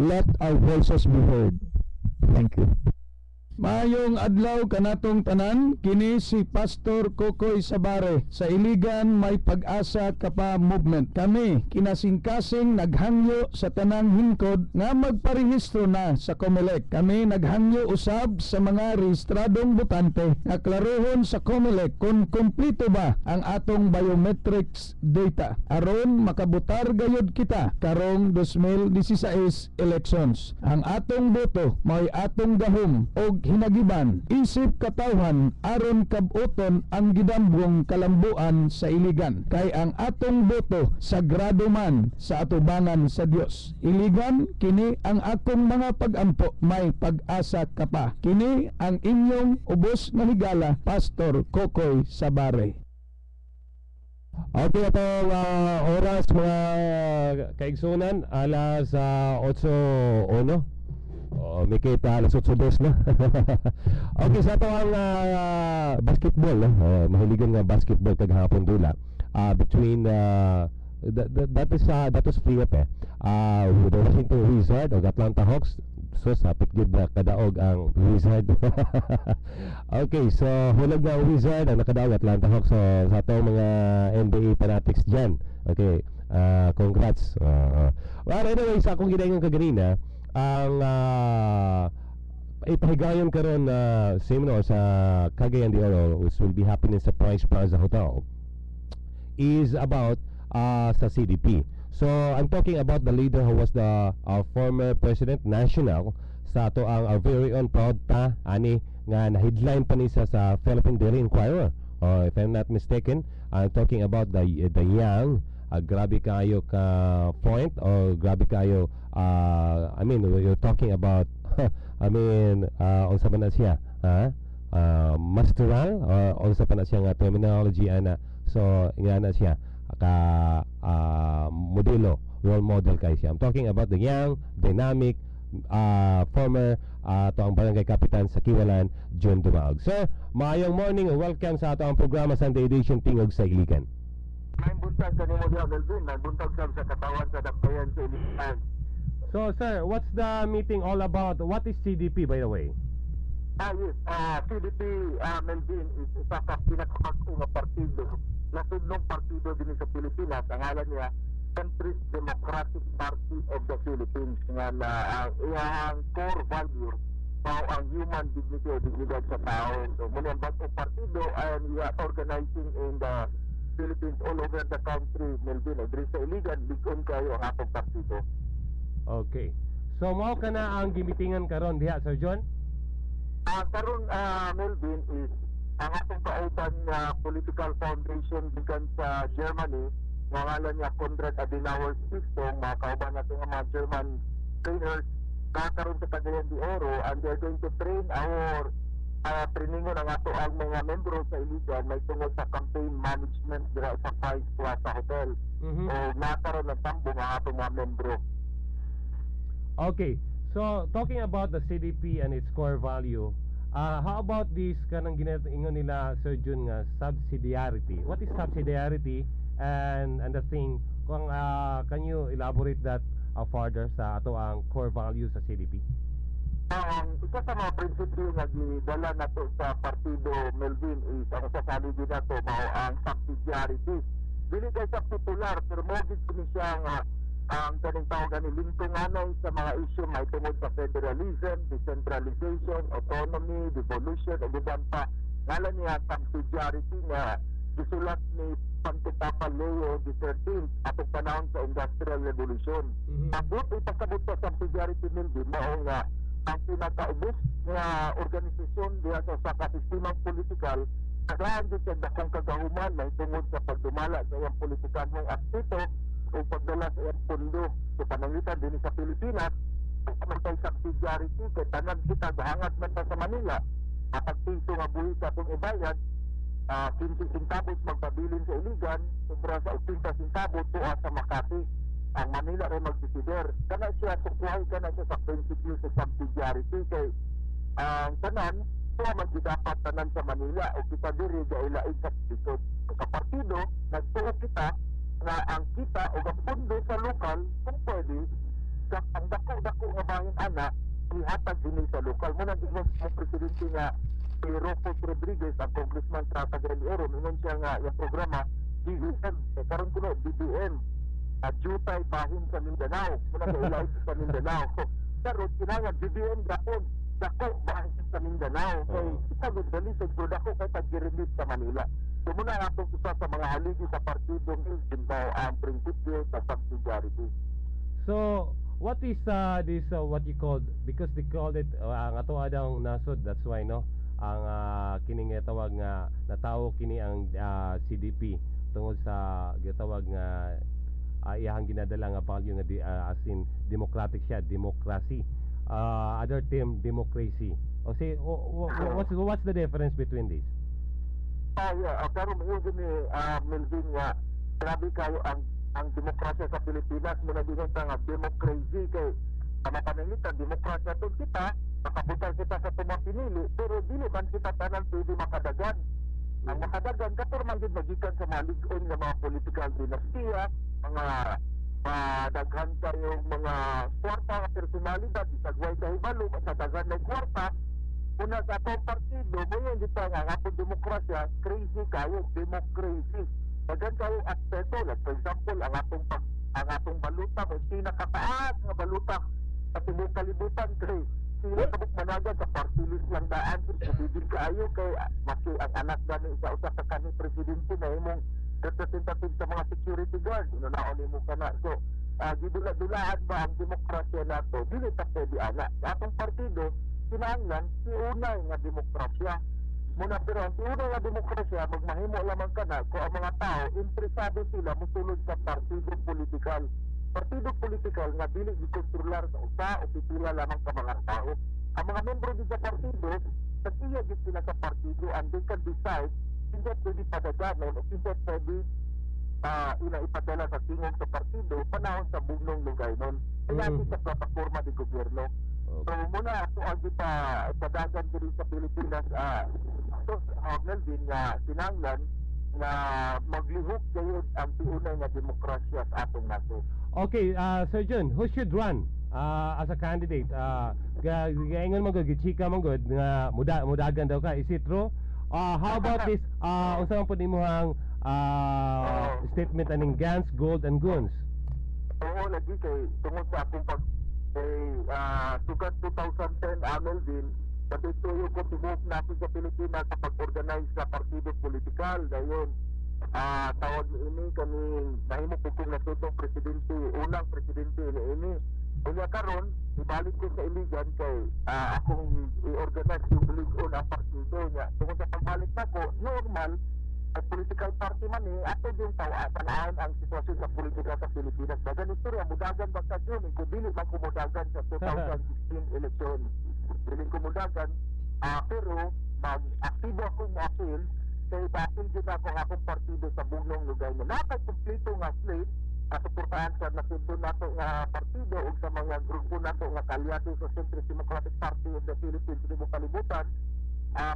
Let our voices be heard. Thank you.
Maayong adlaw kanatong tanan, kini si Pastor Kokoy Sabare sa Iligan May Pag-asa Kapa Movement. Kami kinasingkasing naghangyo sa tanang hingkod nga magparehistro na sa COMELEC. Kami naghangyo usab sa mga rehistradong botante nga klarohon sa COMELEC kung kumplito ba ang atong biometrics data aron makabutar gayud kita karong 2016 elections. Ang atong boto may atong gahom og hinagiban, isip katawhan aron kabuton ang gidambong kalambuan sa Iligan. Kay ang atong boto sagrado man sa atubangan sa Dios. Iligan, kini ang akong mga pag-ampo, may pag-asa ka pa. Kini ang inyong ubos na higala, Pastor Kokoy Sabare.
Okay, itong oras mga kaigsunan, alas 8:01. May kita alas 8:02 na. Okay, sa ito ang basketball, mahiligan nga basketball kaghapon dula between that is free up with the Washington Wizards o Atlanta Hawks. So sapit gid na kadaog ang Wizard. Okay, so hulog na ang Wizard ang nakadaog Atlanta Hawks. So sa itong mga NBA fanatics dyan, okay, congrats. Well, anyway, sa akong ginayon kaganina ang ipahigayon karon na seminar sa Cagayan de Oro, which will be happening sa Price Plaza Hotel, is about sa CDP. So I'm talking about the leader who was the former president national sa ato ang our very own proud pa ani nga na headline pa ni sa Philippine Daily Inquirer. If I'm not mistaken, I'm talking about the young. Grabe kayo ka point, or grabe kayo I mean you're talking about I mean unsa man na siya masteral, or unsa pa na siya nga terminology ana. So nga na siya ka modelo, role model kay siya. I'm talking about the young, dynamic former to ang barangay kapitan sa Kiwalan, John Dumaog. Sir, maayong morning, welcome sa ato ang programa Sunday Edition Tingog sa Iligan.
May buntag kanimo diha Melvin, may buntag sa katawan sa dakbayan sa Iligan.
So sir, what's the meeting all about? What is CDP, by the way?
Yes, CDP Melvin is isa ka pinakabag-o nga partido, nasudnong partido din sa Pilipinas. Ang ngalan niya Centrist Democratic Party of the Philippines, nga na ang iyang core value mao ang human dignity o dignidad sa tao. So muna ang bagong partido and we are organizing in the Philippines, all over the country. Melvin, diri sa Iligan, bigon kayo ang atong partido.
Okay. So mao ka na ang gimitingan karon diha, Sir John?
Karon Melvin is ang atong kauban nga political foundation gikan sa Germany, nga ngalan niya Konrad Adenauer Stiftung, mga kauban natin nga mga German trainers kakaroon sa Cagayan de Oro, and they're going to train our trainingon ang ato ang mga membro sa Iligan may tungod sa campaign management dira sa Price Plaza Hotel. O nakaroon ng tambong ang atong mga membro.
Okay. So talking about the CDP and its core value, how about this kanang ginaingon nila, Sir Jun, nga subsidiarity? What is subsidiarity? And the thing, kung can you elaborate that further sa ato ang core value sa CDP?
Isa sa mga prinsipyo nga gidala nato sa partido, Melvin, is ang sasalig nato mao ang subsidiarity. Dili kay sa titular, pero mo gid kini siya nga ang kaning tawag ni lingkunganay sa mga issue may tungod sa federalism, decentralization, autonomy, devolution, o guban pa. Ngalan niya subsidiarity nga gisulat ni Pantipapa Leo XIII atong panahon sa Industrial Revolution. Abot ipasabot sa subsidiarity Melvin mao nga ang pinakaubos nga organisasyon diha sa kasistemang politikal naglaan din sa dakong kagahuman may tungod sa pagdumala sa iyang politikanong aspeto o pagdala sa iyang pondo. So panangitan din sa Pilipinas ang subsidiarity kay tanan kita gahangat man ta sa Manila kapag piso nga buhi sa atong ibayad 15 centavos magpabilin sa Iligan, sobra sa 80 centavos tuwa sa Makati. Ang Manila rin magdesider. Kana siya, sukuhay ka na siya sa prinsipyo sa subsidiarity kay ang tanan, tuwa magdidapat tanan sa Manila o kita diri gailaig sa likod. Sa partido, nagtuo kita na ang kita o ang pundo sa lokal, kung pwede, ang dako-dako nga bahin anak, ihatag din sa lokal. Muna din mo presidente nga si Rufus Rodriguez, ang congressman sa Cagayan de Oro, mingon siya nga yung programa BBM, karon kuno BBM, jutay bahin sa Mindanao, muna sa ilaw sa Mindanao. Pero kinangan BBM dako bahin sa Mindanao, kay kita gudalisod pero dako kay pag-remit sa Manila. So muna ang atong isa sa mga haligi sa partidong Ilbao ang prinsipyo sa subsidiarity.
So what is this what you called, because they called it ang ato adang nasod, that's why no ang kining tawag nga natawo kini ang CDP tungod sa gitawag nga iyang ginadala nga value nga as in democratic siya, democracy, other term democracy. O say what's the difference between these?
Pero mo gini Melvin nga grabe kayo ang demokrasya sa Pilipinas, muna din nga democracy kay mapanangitan demokrasya to kita makabutan kita sa tumapinili, pero dili man kita tanan pwede makadagan. Ang makadagan katurman din magikan sa mga ligon nga mga political dinastiya, mga daghan kayong mga kwarta nga personalidad, isagway kahibalo sa daghan ng kwarta. Una sa atong partido, ngayon dito nga atong demokrasya, crazy kayo, democracy. Daghan kayong aspeto, like for example, ang atong baluta, may pinakataas nga baluta sa tibuok kalibutan kay sila kabuk managan sa party list lang daan bibig kaayo kay maki ang anak gani sa usa ka kanhi presidente na imong representative sa mga security guard naon nimo kana so gidula-dulaan ba ang demokrasya nato dili ta pwede ana atong partido kinahanglan si unay nga demokrasya muna pero ang unay nga demokrasya magmahimo lamang kana kung ang mga tao interesado sila mosulod sa partido politikal nga dili gikontrolar sa usa o pipila lamang ka mga tao. Ang mga membro din sa partido, nagsiya din sila sa partido and they can decide hindi pwede padaganon o hindi pwede ipadala sa tingog sa partido panahon sa bugnong lugay nun. Kaya sa plataforma di gobyerno. So muna ako ang ipadagan din sa Pilipinas Melvin nga sinanglan na maglihok gayud ang piunay nga demokrasya sa atong naso.
Okay, Sir John, who should run as a candidate? Gaingon mo gud, gichika mo gud nga mudagan daw ka. Is it true? How about this? Unsa man pud imong statement aning Guns, Gold and Guns?
Oo, lagi kay tungod sa akong sugat 2010 Melvin, patutuyo ko tibok natin sa Pilipinas sa pag-organize sa partido politikal dayon tawag ini kami nahimo po kung nasutong presidente unang presidente ini unya karon ibalik ko sa iligan kay akong i-organize yung ligon ang partido niya tungkol sa pagbalik nako normal ang political party man ato yung tanahan ang sitwasyon sa politika sa Pilipinas bagan istorya mudagan basta yun kung dili man kumudagan sa 2016 election dili kumudagan pero mag-aktibo akong ma-appeal kay bakil din ako ang akong partido sa bugnong lugay mo nakay-kumplito nga slate kasuportahan sa nasundon nato nga partido o sa mga grupo nato nga kalyado sa Centrist Democratic Party of the Philippines hindi mo kalibutan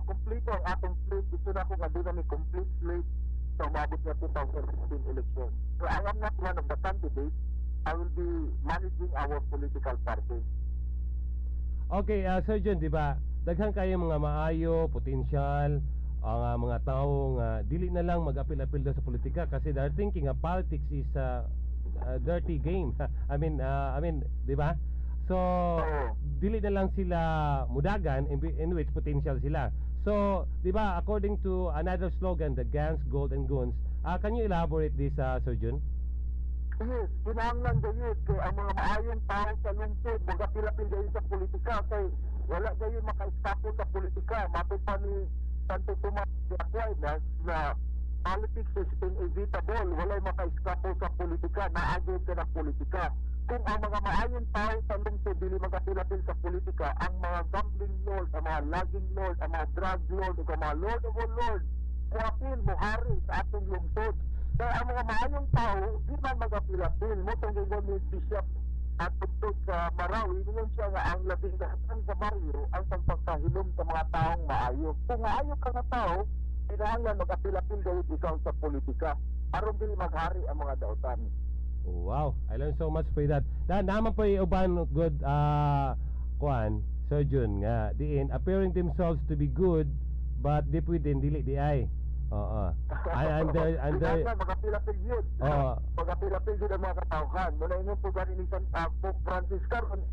kumplito ang atong slate gusto na ako nga doon na complete slate sa umabot na 2016 election so I am not one of the candidates I will be managing our political party.
Okay, Sir John, di ba? Daghang kayo mga maayo, potensyal, ang mga tao nga dili na lang mag-apil-apil daw sa politika kasi they're thinking politics is a dirty game. I mean, di ba? So, dili na lang sila mudagan in which potential sila. So, di ba, according to another slogan, the Guns, Gold and Guns, can you elaborate this, Sir John?
Yes, kinahanglan gayud kay ang mga maayong tao sa lungsod magapil-apil gayud sa politika kay wala gayud maka-eskapo sa politika matod pa ni Santo Tomas de Aquinas na politics is inevitable walay maka-eskapo sa politika naagid ka ng politika kung ang mga maayong tao sa lungsod dili magapil-apil sa politika ang mga gambling lord ang mga logging lord ang mga drug lord ang mga lord of all lord muapil muhari sa atong lungsod. Kaya ang mga maayong tao, di man mag-apil-apil. Motong gingon ni Bishop at tugtog sa Marawi, ningon siya nga ang labing dahatan sa baryo ang pagpagkahilom sa mga taong maayo. Kung maayo ka nga tao, kailangan mag-apil-apil gayud ikaw sa politika. Aron dili maghari ang mga dautan.
Wow, I learned so much for that. Naman po yung uban good, Sir Jun, nga, diin, appearing themselves to be good, but deep within, dili di ay. Oo. Under
magapil-apil yun. Magapil-apil yun ang mga katawhan. Muna ingon po gani ni Pope Francis karon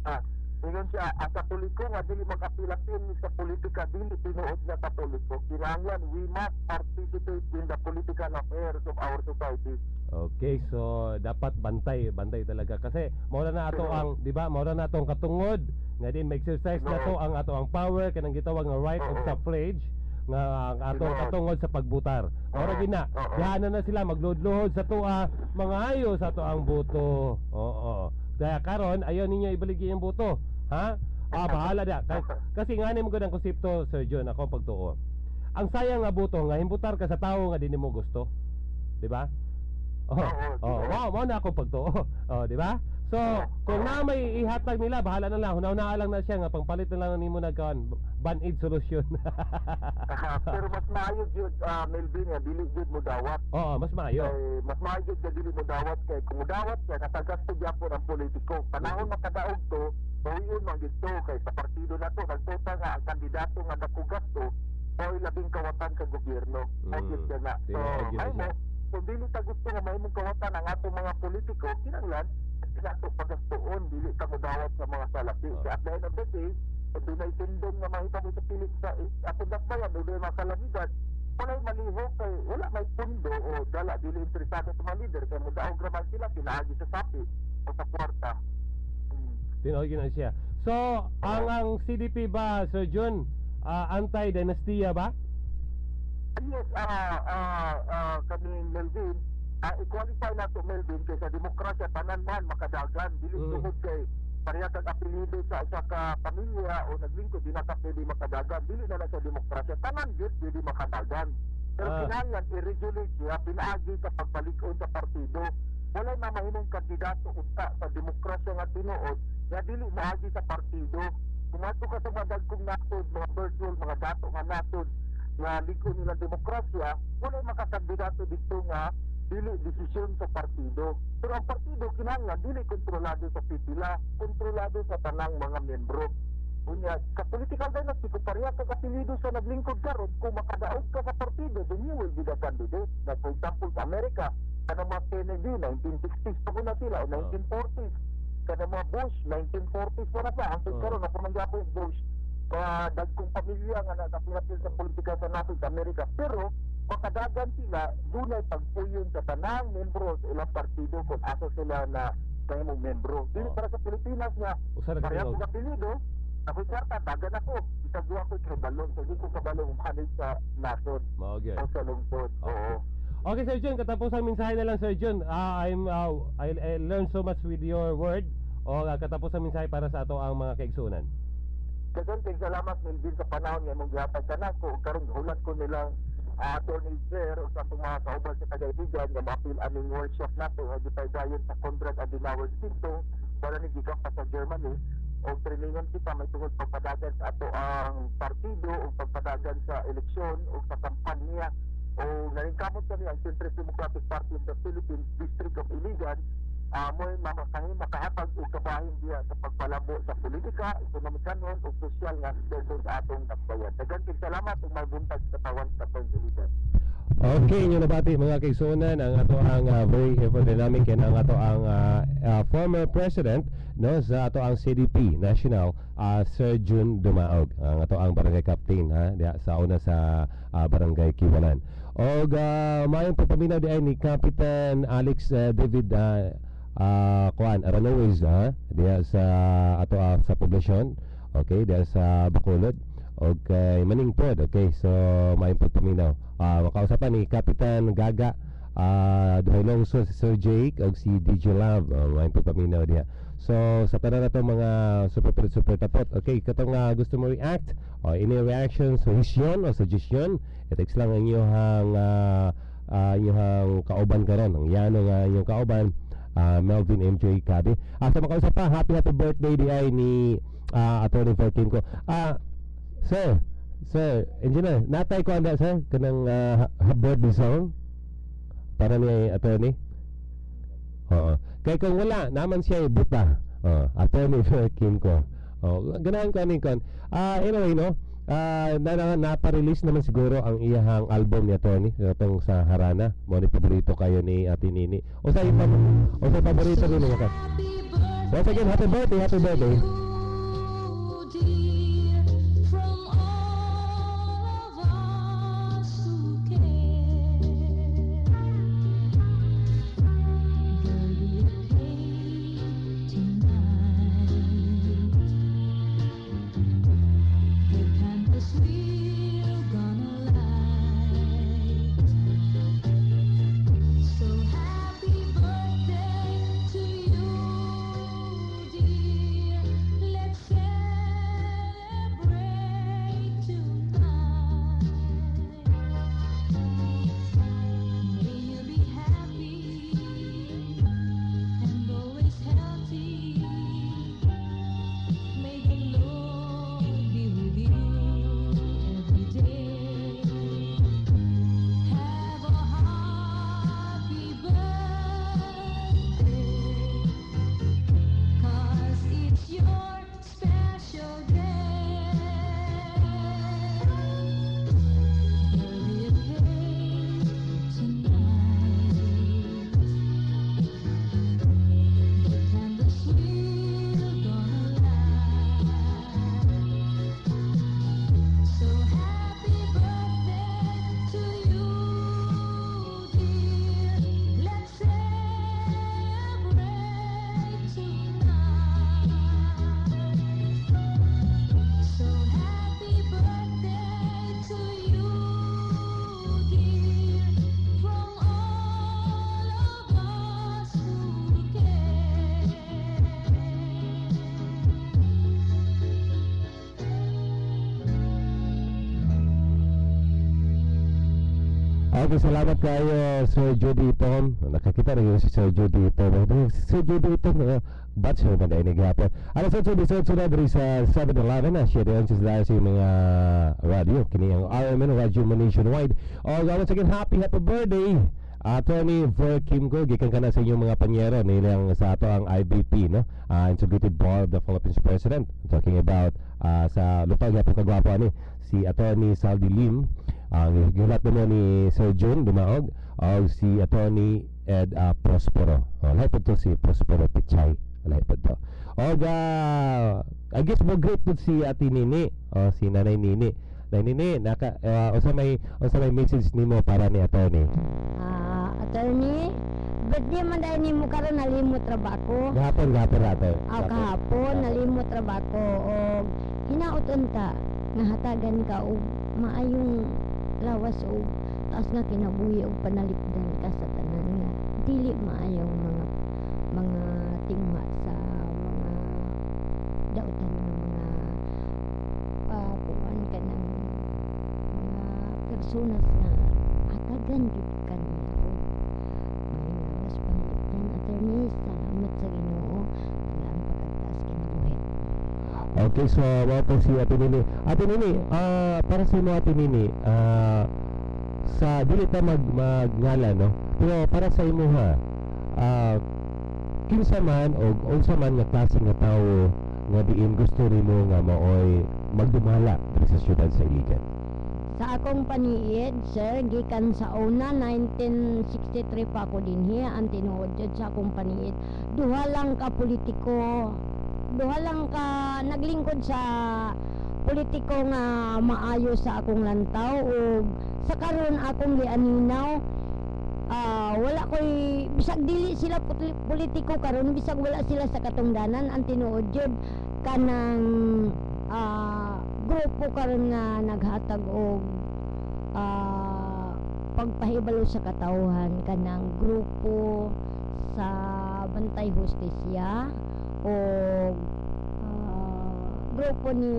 ingon siya ang Katoliko nga dili mag-apil-apil sa politika dili tinuod na Katoliko. Kinahanglan we must participate in the political affairs of our society.
Okay, so dapat bantay talaga kasi mao na ato ang, di ba? Mao na atong katungod nga din ma-exercise na to ang ato ang power kanang gitawag nga right of suffrage nga atong katungod sa pagbutar. Ora gina, dihanan na sila magluhod-luhod sa tuwa, mga ayo sa to ang boto. Oo. Kaya karon ayaw ninyo ibaligi ang boto. Ha? Bahala da. Kasi ngani mo gud ang konsepto, Sir John, ako pagtuo. Ang sayang nga boto nga himbutar ka sa tawo nga dinhi mo gusto. Di ba? Wow, na ako pagtuo. Di ba? So, kung na may ihatag nila, bahala na lang. Hunaw-na lang na siya nga pangpalit na lang nimo nagkaon ban-aid solution.
Pero mas maayo jud Melvin nga dili jud mo dawat.
Oo, mas maayo.
Mas maayo jud dili mo dawat kay kung dawat ka katagas to gyapon ang politiko. Panahon makadaog to, bawion man gito kay sa partido nato nagtuta nga ang kandidato nga nakugas to oy labing kawatan sa gobyerno. Ayun na. So, ay mo kung dili ta gusto nga mahimong kawatan ang atong mga politiko, kinahanglan nato pagastuon dili ka modawat sa mga salapi. At the end of the day, doon ay tindong nga mahitabo sa pilit sa atong dakbayan, doon ay mga kalamidad, wala'y malihok kay wala may pundo o dala dili interesado sa mga leader kay mudaog raman sila pinaagi sa sapi o sa kwarta.
Tinawagin na siya. So, ang CDP ba, Sir Jun, anti-dynastiya ba?
Yes, kami Melvin, i-qualify na to Melvin kay sa demokrasya tanan man makadagan dili tungod kay pareha kag apelyido sa usa ka pamilya o naglingkod di na ka pwede makadagan dili na sa demokrasya tanan gyud pwede makadagan pero kinahanglan i-regulate siya pinaagi sa pagpalig-on sa partido wala na mahimong kandidato unta sa demokrasya nga tinuod nga dili maagi sa partido kung ato ka sa mga dagkong nasod mga virtual mga dato nga nasod nga ligon nila demokrasya wala makakandidato dito nga dili desisyon sa partido. Pero ang partido kinahanglan dili kontrolado sa pipila, kontrolado sa tanang mga membro. Unya, sa political dynasty kung pareha ka kapilido sa naglingkod karon, kung makadaog ka sa partido, then you will be the candidate. Na for example sa Amerika, kanang mga Kennedy, 1960s pa na sila, o 1940s. Kanang mga Bush, 1940s pa na sa. Hanggang karon, ako mangyapos Bush, dagkong pamilya nga nakapilapil sa politika sa natin sa Amerika. Pero, makadagan sila dunay pagpuyon sa tanang membro sa ilang partido kung asa sila na mahimong membro. Dili para sa Pilipinas nga pareha ko kapilido, ako sarta dagan ako. Isagwa ko kabalon, so di ko kabalon umanid sa nasod o sa lungsod. Oo.
Okay, Sir Jun, katapusan mensahe na lang, Sir Jun. I learned so much with your word. O katapusan mensahe para sa ato ang mga kaigsunan.
Kasing salamat Melvin sa panahon nga mong gihatag ka na ko karon hulat ko nilang Attorney Sir o sa itong mga kauban sa kagaibigan nga mapil aming workshop nato o gipay dayon sa Konrad Adenauer Stiftung wala ni gikan pa sa Germany o trainingan kita may tungod pagpadagan sa ato ang partido o pagpadagan sa eleksyon o sa kampanya o nalingkamot kami ang Centrist Democratic Party of the Philippines District of Iligan mo'y mamasahin makahatag o kabahin diya sa pagpalabo sa politika, ekonomikanon o sosyal nga aspekto sa atong dakbayan. Daghang salamat ug may buntag sa tawan sa Panginoon.
Okay, inyo nabati mga kaigsunan ang ato ang very dynamic and ang ato ang former president no sa ato ang CDP National Sir Jun Dumaog ang ato ang barangay captain diya sa una sa barangay Kiwalan. Og mayong papaminaw di ay ni Kapitan Alex David Aranawez diya sa ato sa poblasyon, okay, diya sa Bacolod og kay Maningpod. Okay, so may paminaw makausapan ni Kapitan Gaga duhay so si Sir Jake og si DJ Love may paminaw diya. So sa tanan nato mga super tapot, okay, katong gusto mo react o any reaction, suggestion o suggestion, i-text lang ang inyong kauban karon ang yano nga inyong kauban Melvin MJ Cabe. Sa makausap pa, happy birthday di ay ni Attorney Fortin ko. Sir, engineer, natay ko anda sir kanang birthday song para ni Attorney. Oo. Kay kung wala naman siya ibuta. Attorney Fortin ko. Ganahan ko aning kon. Anyway no. Napa-release naman siguro ang iyahang album ni Tony itong sa Harana. Mo ni paborito kayo ni Ate Nini. O sa paborito din niya ka. Once again, happy birthday. Okay, salamat kayo Sir Jody Tom. Nakakita rin si Sir Jody Tom. Sir Jody Tom, batch mo ba dahil naghapon? Ano sa sunod diri sa 7-Eleven na siya doon sa mga radio. Kini ang RMN Radio Nationwide. Once again, happy birthday Attorney Ver Kimgo, gikan ka na sa inyong mga panyero nilang sa ato ang IBP, no? Integrated Board of the Philippines President. Talking about sa lupag yapon kagwapo ani si Attorney Saldi Lim, ang gulat mo ni Sir June Dumaog, o si Attorney Ed Prospero. Lahat po to si Prospero Pichay. Lahat po to. I guess mo great po si Ate Nini, o si Nanay Nini. Nini, usa may message nimo para ni Attorney.
Attorney, birthday man dahil ni mo karon nalimot trabaho.
Gahapon rato.
Kahapon nalimot trabaho o hinauton ta nga hatagan ka og maayong lawas og taas nga kinabuhi og panalikdan ka sa tanan nga dili maayong mga tingma sa mga dautan ng mga kuan ka ng mga personas na hatagan gid kaniya og maayong lawas panalikdan. Attorney, salamat sa Ginoo ang pagkataas kinabuhi.
Okay, so po si Ate Nini. Ate Nini, para sa mo Ate Nini, sa dili ta magngalan, no? Pero para sa imo ha, kinsa man o unsa man nga klase nga tawo nga diin gusto nimo nga maoy magdumala diri sa syudad sa Iligan?
Sa akong paniid, sir, gikan sa una 1963 pa ako dinhi ang tinuod jud sa akong paniid. Duha lang ka naglingkod sa politiko nga maayo sa akong lantaw ug sa karon akong gianinaw wala koy bisag dili sila politiko karon, bisag wala sila sa katungdanan, ang tinuod jud kanang grupo karon nga naghatag og pagpahibalo sa katawhan, kanang grupo sa Bantay Hustisya o grupo ni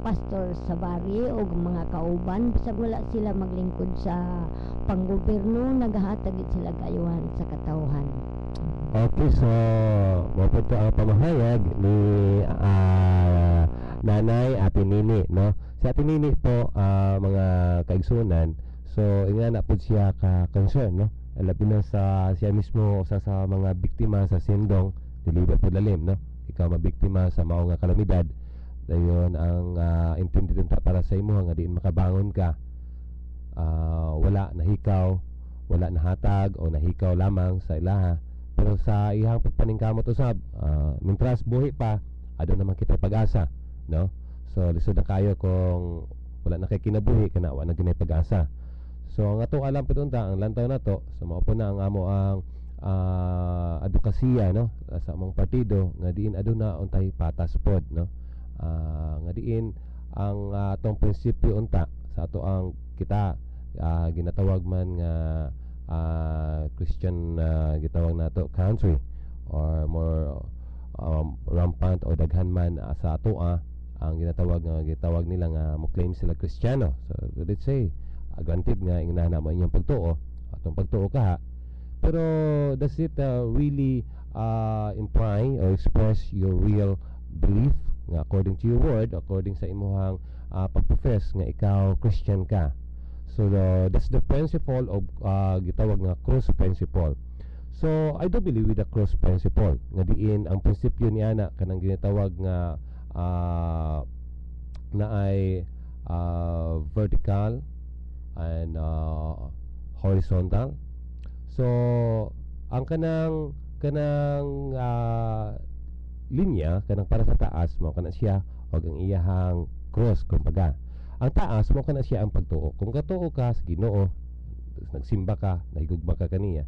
Pastor Sabari o mga kauban, bisag wala sila maglingkod sa panggobyerno, naghahatag sila kayuhan sa katawhan.
Okay, so mapunta ang pamahayag ni Nanay Ate Nini, no? Si Ate Nini po, mga kaigsunan, so ingana po siya ka concern, no? Labi na sa siya mismo sa mga biktima sa Sindong, dilibat po lalim, no? Ikaw mabiktima sa mao nga kalamidad, dayon ang intindi ta para sa imo nga diin makabangon ka, wala nahikaw, wala nahatag o nahikaw lamang sa ilaha, pero sa ihang pagpaningkamot usab, mintras buhi pa, adto naman kita pag-asa, no? So lisod na kayo kung wala na kay kinabuhi kana wa na ginay pag-asa. So ang ato alam pitunta ang lantaw nato sa mao po na ang amo ang advokasya, no, sa among partido nga diin aduna untay patas pod, no, nga diin ang atong prinsipyo unta sa ato ang kita ginatawag man nga Christian gitawag nato country or more rampant o daghan man sa ato ang gitawag nila nga mo claim sila Kristiyano. So let's say granted nga ingnahan mo inyong pagtuo, atong pagtuo ka ha, pero does it really imply or express your real belief nga according to your word, according sa imuhang pag-profess nga ikaw Christian ka? So that's the principle of gitawag nga cross principle. So I do believe with the cross principle nga diin ang prinsipyo ni ana kanang ginatawag nga na ay vertical and horizontal. So ang kanang linya kanang para sa taas mo kana siya og ang iyahang cross kumbaga. Ang taas mo kana siya ang pagtuo. Kung katuo ka sa Ginoo, nagsimba ka, nahigugma ka kaniya,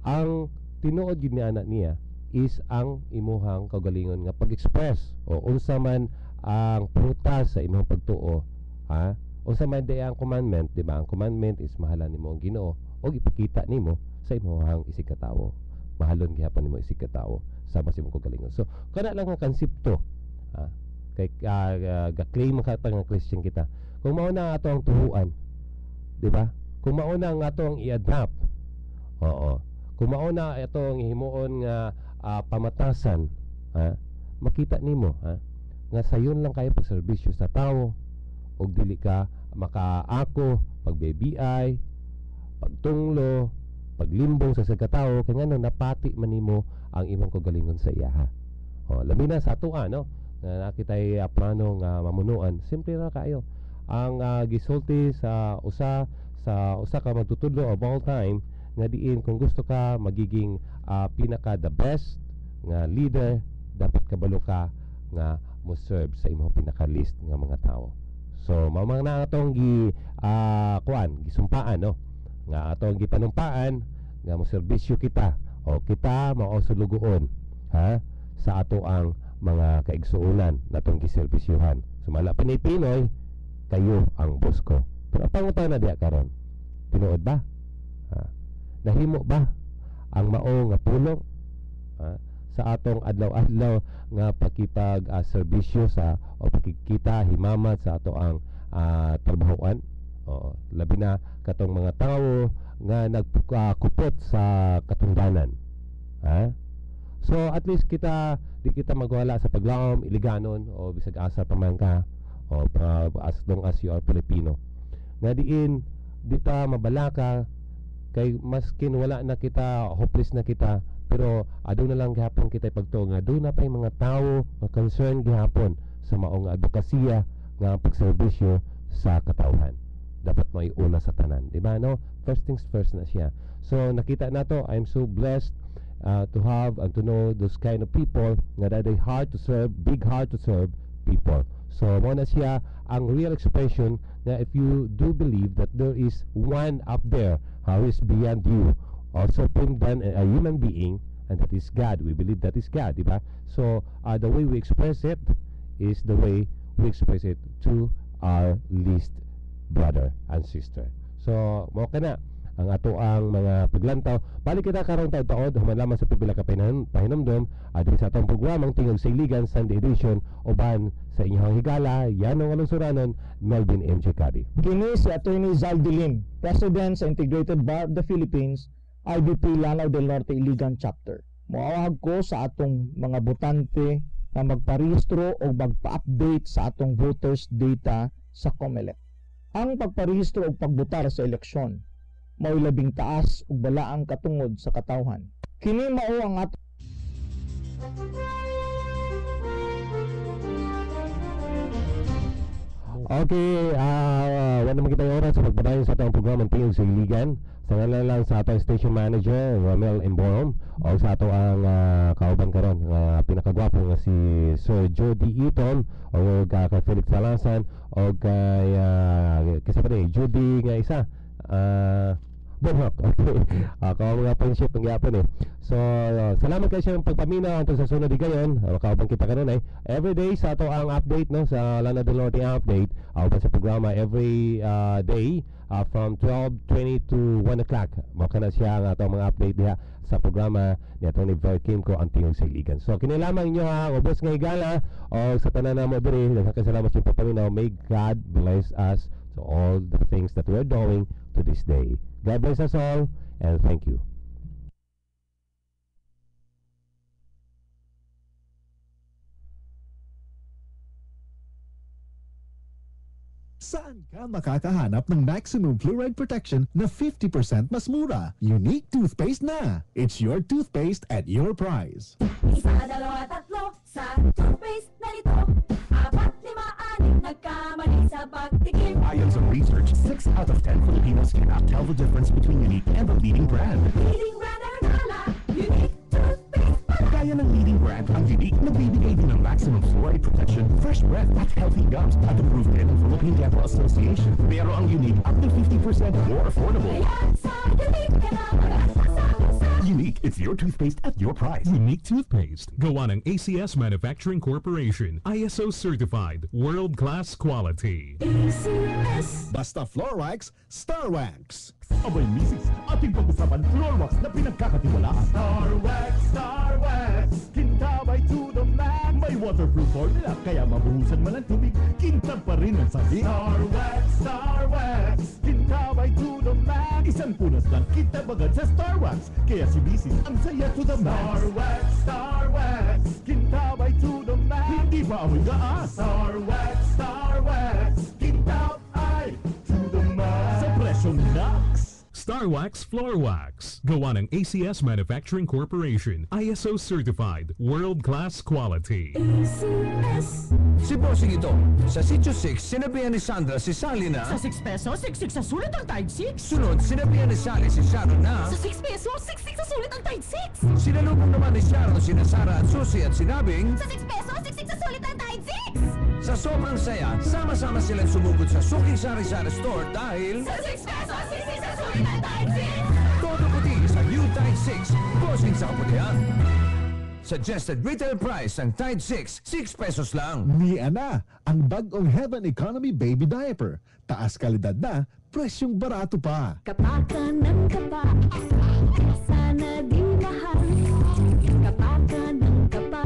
ang tinuod yun ni anak niya is ang imuhang kaugalingon nga pag-express o unsa man ang prutas sa imong pagtuo, ha? Unsa man di ang commandment, di ba? Ang commandment is mahalan nimo ang Ginoo o ipakita nimo sa imong isig katawo. Mahalon gihapon nimo isig katawo sama sa imong kaugalingon. So kana lang ang konsepto, ha? Kay ga-claim ka nga Christian kita. Kung mao na ato ang tuhuan, Di ba? Kung mauna nga itong i-adapt, oo, kung mauna itong himuon nga pamatasan, ha, makita nimo, ha, nga sayon lang kayo pagserbisyo sa tao, og dili ka makaako pag-BBI, pagtunglo, paglimbong sa sagkatawo, kaya nga napati man nimo ang imong kagalingon sa iya, ha. O, labi na sa atoa, no, na nakitay plano nga mamunuan, simple ra kayo. Ang gisulti sa usa ka magtutudlo of all time nga diin kung gusto ka magiging pinaka the best nga leader, dapat kabalo ka nga mo serve sa imong pinaka list nga mga tao. So mao man na atong gisumpaan, no, nga atong gipanumpaan nga mo serbisyo kita o kita mao sulugoon, ha, sa ato ang mga kaigsuunan natong giserbisyuhan. Sumala Pinoy kayo ang boss ko. Pero pangutan na diya karon. Tinuod ba? Nahimo ba ang mao nga pulong sa atong adlaw-adlaw nga pakipag-serbisyo sa o pakikita himamat sa ato ang trabahoan? O labi na katong mga tawo nga nagkupot sa katungdanan. So at least kita di kita magwala sa paglaom, iliganon o bisag asa pa man ka, o as long as you are Filipino. Nga diin di ta mabalaka kay maskin wala na kita, hopeless na kita, pero aduna na lang gihapon kita pagtuo nga doon na pay mga tao nga concern gihapon sa maong advokasya nga pagserbisyo sa katawhan. Dapat may una sa tanan, di ba, no? First things first na siya. So nakita nato, I'm so blessed to have and to know those kind of people nga that they hard to serve, big heart to serve people. So mo na siya ang real expression na if you do believe that there is one up there who is beyond you, also than a human being, and that is God. We believe that is God, diba? So the way we express it is the way we express it to our least brother and sister. So mo kana ang ato ang mga paglantaw. Balik kita karong taon-taon humalaman sa pipila ka pahinumdom adto sa atong programang Tingog sa Iligan Sunday edition uban sa inyong higala yanong alusuranon Melvin M. Chicadi.
Kini si Attorney Zaldi Lim, President sa Integrated Bar of the Philippines, IBP Lanao del Norte Iligan Chapter. Moawag ko sa atong mga botante na magparehistro o magpa-update sa atong voters data sa COMELEC. Ang pagparehistro o pagbotar sa eleksyon mao labing taas ug balaang katungod sa katawhan. Kini mao ang
Okay, wala naman kita yung oras sa pagpadayon sa atong programang Tingog sa Iligan. Sa ngalan lang sa atong station manager, Romel Emborom, o sa ato ang kauban karon pinakagwapo nga si Sir Jody Eaton, o kay Felix Salasan, o kay kisa pa rin, Judy nga isa, Bonhok. Ako mga friendship ng yapon eh. So salamat kayo sa pagpaminaw hangtod sa sunod di gayon. Makaubang kita karon ay everyday sa ato ang update, no, sa Lanao del Norte update. Ako sa programa every day from 12:20 to 1 o'clock. Maka na siya ang ato mga update diha sa programa ni Atty. Ver Kimco ang Tingog sa Iligan. So kinilamang inyo ha, ubos nga higala o sa tanan namo diri. Salamat sa pagpaminaw. May God bless us to all the things that we're doing to this day. God bless us all, and thank you.
Saan ka makakahanap ng maximum fluoride protection na 50% mas mura? Unique toothpaste na! It's your toothpaste at your price.
Isa, dalawa, tatlo sa toothpaste na ito. 4, 5, 6 nagkamali sa pagtikim.
Ayon sa research, 6 out of 10 Filipinos cannot tell the difference between Unique and the leading brand.
Leading brand ang nala, Unique toothpaste pala.
Kaya ng leading brand ang Unique na bibigay din ng maximum fluoride protection, fresh breath at healthy gums at approved din ng Philippine Dental Association. Pero ang Unique up to 50% more affordable.
Kaya sa Unique ka na malasasama sa
Unique, it's your toothpaste at your price.
Unique toothpaste. Gawa ng ACS Manufacturing Corporation. ISO certified. World-class quality.
ACS.
Basta Floorwax, Starwax. Abay misis, ating pag-usapan Floorwax na pinagkakatiwalaan. Starwax, kintabay to the max. May waterproof formula, kaya mabuhusan man ang tubig, kintab pa rin ang sabi. Starwax, kintabay Kintabay to the max. Isang punas lang kita bagad sa Star Wax. Kaya si Bisis ang saya to the max. Star Wax, kintabay to the max. Hindi pa amoy gaas. Star Wax, kintabay to the max. Sa presyong Nax.
Star Wax Floor Wax. Gawa ng ACS Manufacturing Corporation. ISO certified. World-class quality.
ACS.
Si Bossing ito, sa Sitio 6, sinabihan ni Sandra si Sally na...
Sa 6 pesos, 6 sa sulit ang Tide 6.
Sunod, sinabihan ni Sally si Sharon na...
Sa 6 pesos, 6 sa sulit ang Tide 6.
Sinalubong naman ni Sharon sina Sarah at Susie at sinabing...
Sa 6 pesos, 6 sa sulit ang Tide 6.
Sa sobrang saya, sama-sama silang sumugod sa Suking Sari-Sari Store dahil...
Sa 6 pesos, 6 sa sulit ang Tide 6.
Todo puti sa new Tide 6, Bossing sa kaputihan. Suggested retail price ng Tide 6, 6 pesos lang.
Niya na ang bagong Heaven Economy Baby Diaper. Taas kalidad na, presyong barato pa.
Kapa ka ng kapa, sana di mahal. Kapa ka ng kapa,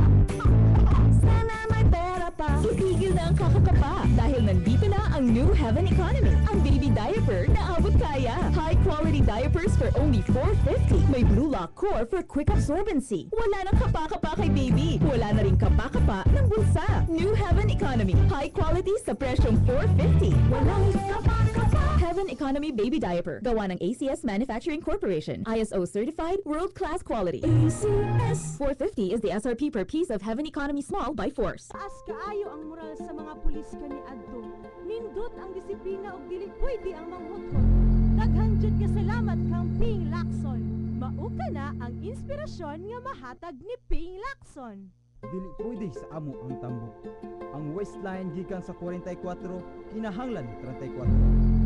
sana may pera pa. Itigil na ang kakakapa dahil nandito na ang new Heaven Economy. Ang baby diaper na abot kaya. High quality diapers for only $4.50. May Blue Lock core for quick absorbency. Wala nang kapa-kapa kay baby. Wala na rin kapa-kapa ng bulsa. New Heaven Economy. High quality sa presyong $4.50. Walang kapa-kapa. Heaven Economy Baby Diaper. Gawa ng ACS Manufacturing Corporation. ISO certified, world-class quality. ACS. $4.50 is the SRP per piece of Heaven Economy Small by Force.
Taas kaayo ang moral sa mga pulis kani adto. Nindot ang disiplina ug dili pwede ang manghutkot. Daghan jud nga salamat kang Ping Lacson. Mao ka na ang inspirasyon nga mahatag ni Ping Lacson.
Dili pwede sa amo ang tambok. Ang waistline gikan sa 44 kinahanglan 34.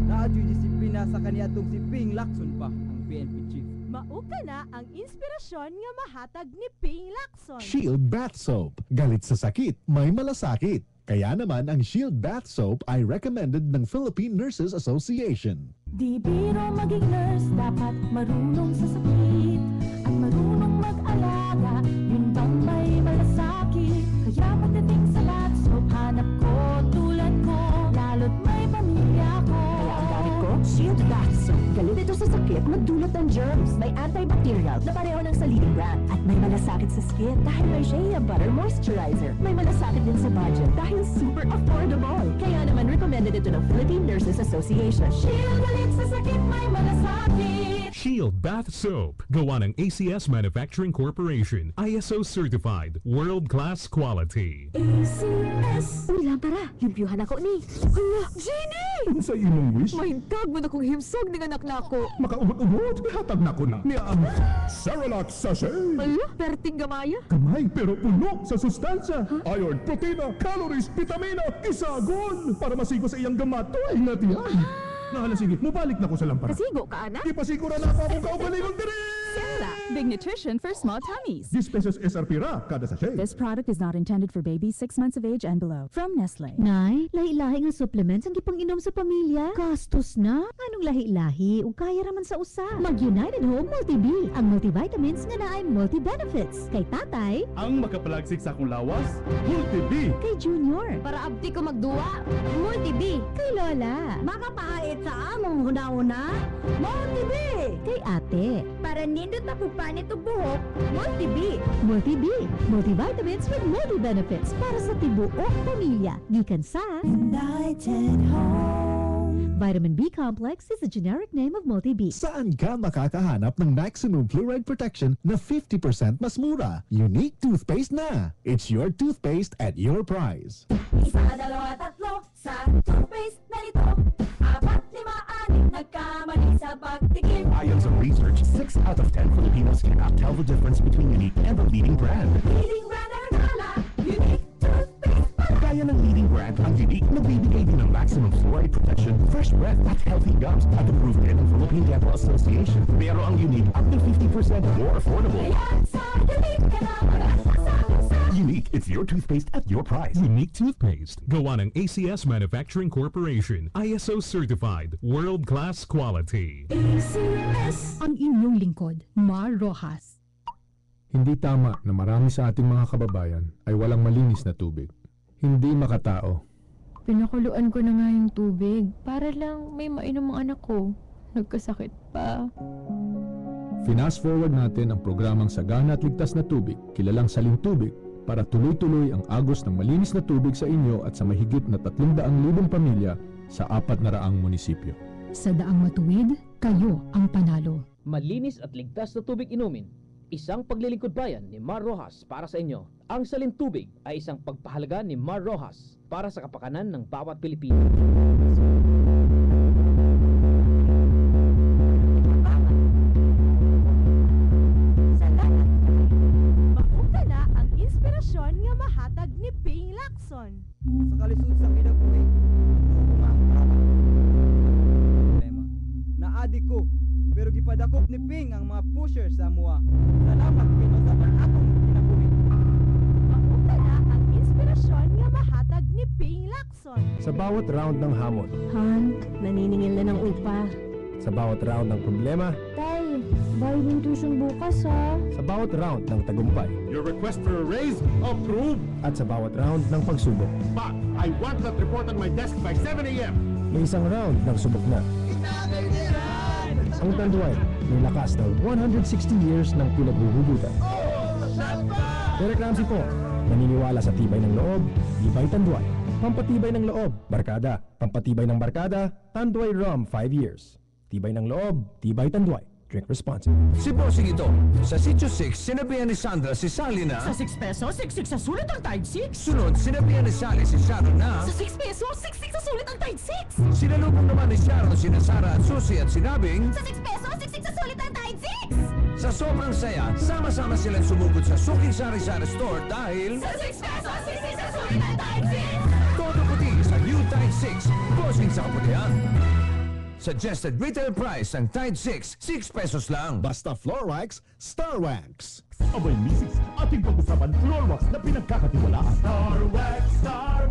Naadyo'y disiplina sa kaniadtong si Ping Lacson pa ang PNP chief.
Mao ka na ang inspirasyon nga mahatag ni Ping Lacson.
Shield Bath Soap. Galit sa sakit, may malasakit. Kaya naman ang Shield Bath Soap ay recommended ng Philippine Nurses Association.
Di biro maging nurse, dapat marunong sa sakit at marunong mag-alaga. Yun bang may malasakit? Kaya pagdating sa bath soap, hanap ko tulad ko, lalo't may pamilya ko. Kaya ang gamit ko, Shield Bath Soap. Galit ito sa sakit, magdulot ng germs. May antibacterial na pareho ng sa leading brand. At may malasakit sa skin dahil may Shea Butter Moisturizer. May malasakit din sa budget dahil super affordable. Kaya naman recommended ito ng Philippine Nurses Association. Shield, galit sa sakit, may malasakit.
Shield Bath Soap. Gawa ng ACS Manufacturing Corporation. ISO certified. World-class quality.
ACS. Uy, lampara. Limpyuhan ako ni. Hala, Jenny!
Sa imong wish?
Mahintag mo na kong himsog ng anak na ako.
Makaubot-ubot, ihatag na ko na. Niya ang Cerelac Sachet.
Ala, perting gamaya.
Kamay pero puno sa sustansya. Iron, protina, calories, vitamina, isagon. Para masigo sa iyang gamatoy na tiyan. Nahala, sige, mubalik na ko sa lampara.
Kasigo ka, anak?
Ipasigura na ako kung kaugalingon diri!
Sarah, big nutrition for small tummies.
10 pesos SRP ra kada sachet.
This product is not intended for babies 6 months of age and below. From Nestle.
Nay, lahi-lahi nga supplements ang gipang-inom sa pamilya. Gastos na. Anong lahi-lahi ug kaya raman sa usa. Mag-United Home Multi-B, ang multivitamins nga naay multi-benefits. Kay tatay,
Ang makapalagsik sa akong lawas, Multi-B.
kay Junior,
Para abdi ko magduwa, Multi-B.
kay Lola,
Makapahit sa among huna-huna, Multi-B.
kay ate.
Para nindot na pupanit o buhok, Multi-B.
Multi-B, multivitamins with multi-benefits para sa tibuok pamilya. Gikan sa
United Home.
Vitamin B Complex is the generic name of Multi-B.
Saan ka makakahanap ng Maximum Fluoride Protection na 50% mas mura? Unique toothpaste na. It's your toothpaste at your price.
Isa, dalawa, tatlo, sa toothpaste na ito. 4, 5, 6, nagkamali sa pagtikim.
Ayon sa research, 6 out of 10 Filipinos cannot tell the difference between Unique and the leading brand.
Leading brand na naghala, Unique toothpaste.
Kaya ng leading brand ang Unique nagbibigay din ng maximum fluoride protection, fresh breath at healthy gums at approved din ng Philippine Dental Association. Pero ang Unique up to 50% more affordable.
Kaya sa Unique ka na magsasabi sa
Unique, it's your toothpaste at your price.
Unique toothpaste. Gawa ng ACS Manufacturing Corporation. ISO certified. World-class quality.
ACS.
Ang inyong lingkod, Mar Rojas.
Hindi tama na marami sa ating mga kababayan ay walang malinis na tubig. Hindi makatao.
Pinakuluan ko na nga yung tubig para lang may mainom ang anak ko. nagkasakit pa.
Fast forward natin ang programang Sagana at Ligtas na Tubig, kilalang Saling Tubig, para tuloy-tuloy ang agos ng malinis na tubig sa inyo at sa mahigit na 300,000 pamilya sa 400 munisipyo.
Sa daang matuwid, kayo ang panalo.
Malinis at ligtas na tubig inumin. Isang paglilingkod bayan ni Mar Rojas para sa inyo. Ang Saling Tubig ay isang pagpahalaga ni Mar Rojas para sa kapakanan ng bawat Pilipino.
Mauna na ang inspirasyon nga mahatag ni Ping Lacson.
Sa kalisod sa kinabuhi, problema. Naadi ko, pero gipadakop ni Ping ang mga pusher sa mua. Salamat pinusapan akong kinabuhi.
Mauna na ang inspirasyon nga mahatag ni Ping Lacson.
Sa bawat round ng hamon,
Han, naniningil na ng upa.
sa bawat round ng problema,
Tay, bayad ng tuition bukas ha.
sa bawat round ng tagumpay,
Your request for a raise? Approved!
at sa bawat round ng pagsubok.
But I want that report on my desk by 7 a.m.
May isang round ng subok na. Ang Tanduay, may lakas ng 160 years ng pinaghuhugutan. Derek Ramsey po, naniniwala sa tibay ng loob, tibay Tanduay. Pampatibay ng loob, barkada. Pampatibay ng barkada, Tanduay Rum 5 years. Tibay ng loob, tibay Tanduay. Drink responsibly.
Si Bossing ito, sa Sitio 6, sinabihan ni Sandra si Sally na...
Sa 6 pesos, 6 sa sulit ang Tide 6.
Sunod, sinabihan ni Sally si Sharon na...
Sa 6 pesos, 6 sa sulit ang Tide 6.
Sinalubong naman ni Sharon sina Sarah at Susie at sinabing...
Sa 6 pesos, 6 sa sulit ang Tide 6.
Sa sobrang saya, sama-sama silang sumugod sa Suking Sari-Sari Store dahil...
Sa 6 pesos, 6 sa sulit ang Tide 6.
Todo puti sa new Tide 6. Bossing sa kaputihan. Suggested retail price ang Tide 6, 6 pesos lang.
Basta floor wax, Star Wax. Abay, misis, ating pag-usapan floor wax na pinagkakatiwalaan. Star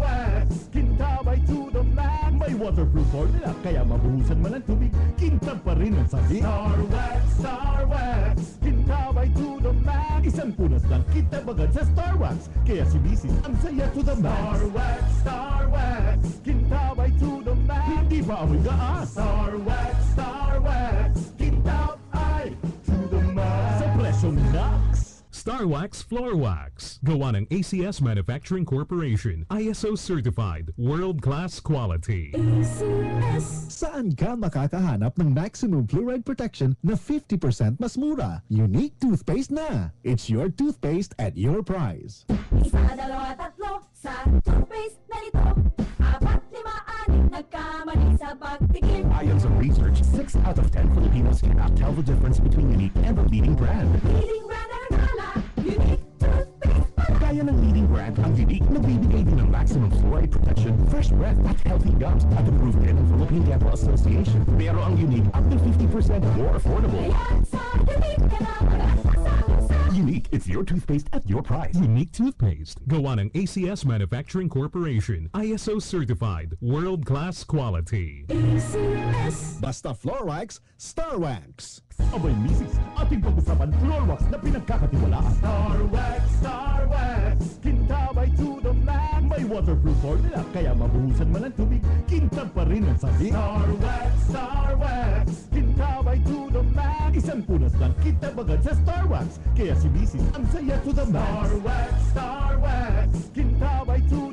Wax, kintabay to the max. May waterproof formula, kaya mabuhusan man ang tubig, kintab pa rin ang sabi. Star Wax, kintabay to the max. Isang punas lang, kintab agad sa Star Wax. Kaya si misis, ang saya to the max. Star Wax, kintabay to the max. Hindi ba amoy gaas? Star Wax, kintab ay to the max. Sa presyong Nax.
Star Wax Floor Wax. Gawa ng ACS Manufacturing Corporation. ISO certified. World-class quality.
Saan ka makakahanap ng maximum fluoride protection na 50% mas mura? Unique toothpaste na. It's your toothpaste at your price.
Isa, dalawa, tatlo sa toothpaste na ito. 4, 5, 6 nagkamali sa pagtikim.
Ayon sa research, 6 out of 10 Filipinos cannot tell the difference between Unique and the leading brand.
Leading brand na naghala, Unique toothpaste.
Kaya ng leading brand ang Unique nagbibigay din ng maximum fluoride protection, fresh breath at healthy gums at approved din ng Philippine Dental Association. Pero ang Unique up to 50% more affordable.
Kaya sa Unique ka na mag-asasama sa
Unique, it's your toothpaste at your price.
Unique toothpaste. Gawa ng ACS Manufacturing Corporation. ISO certified. World-class quality.
Basta floor wax, Star Wax. Abay, misis, ating pag-usapan floor wax na pinagkakatiwalaan. Star Wax, kintabay to the max. May waterproof formula, kaya mabuhusan man ang tubig, kintab pa rin ang sabi. Star Wax, kintabay to the max. Isang punas lang, kintab agad sa Star Wax. Kaya si misis, ang saya to the max. Star Wax, kintabay to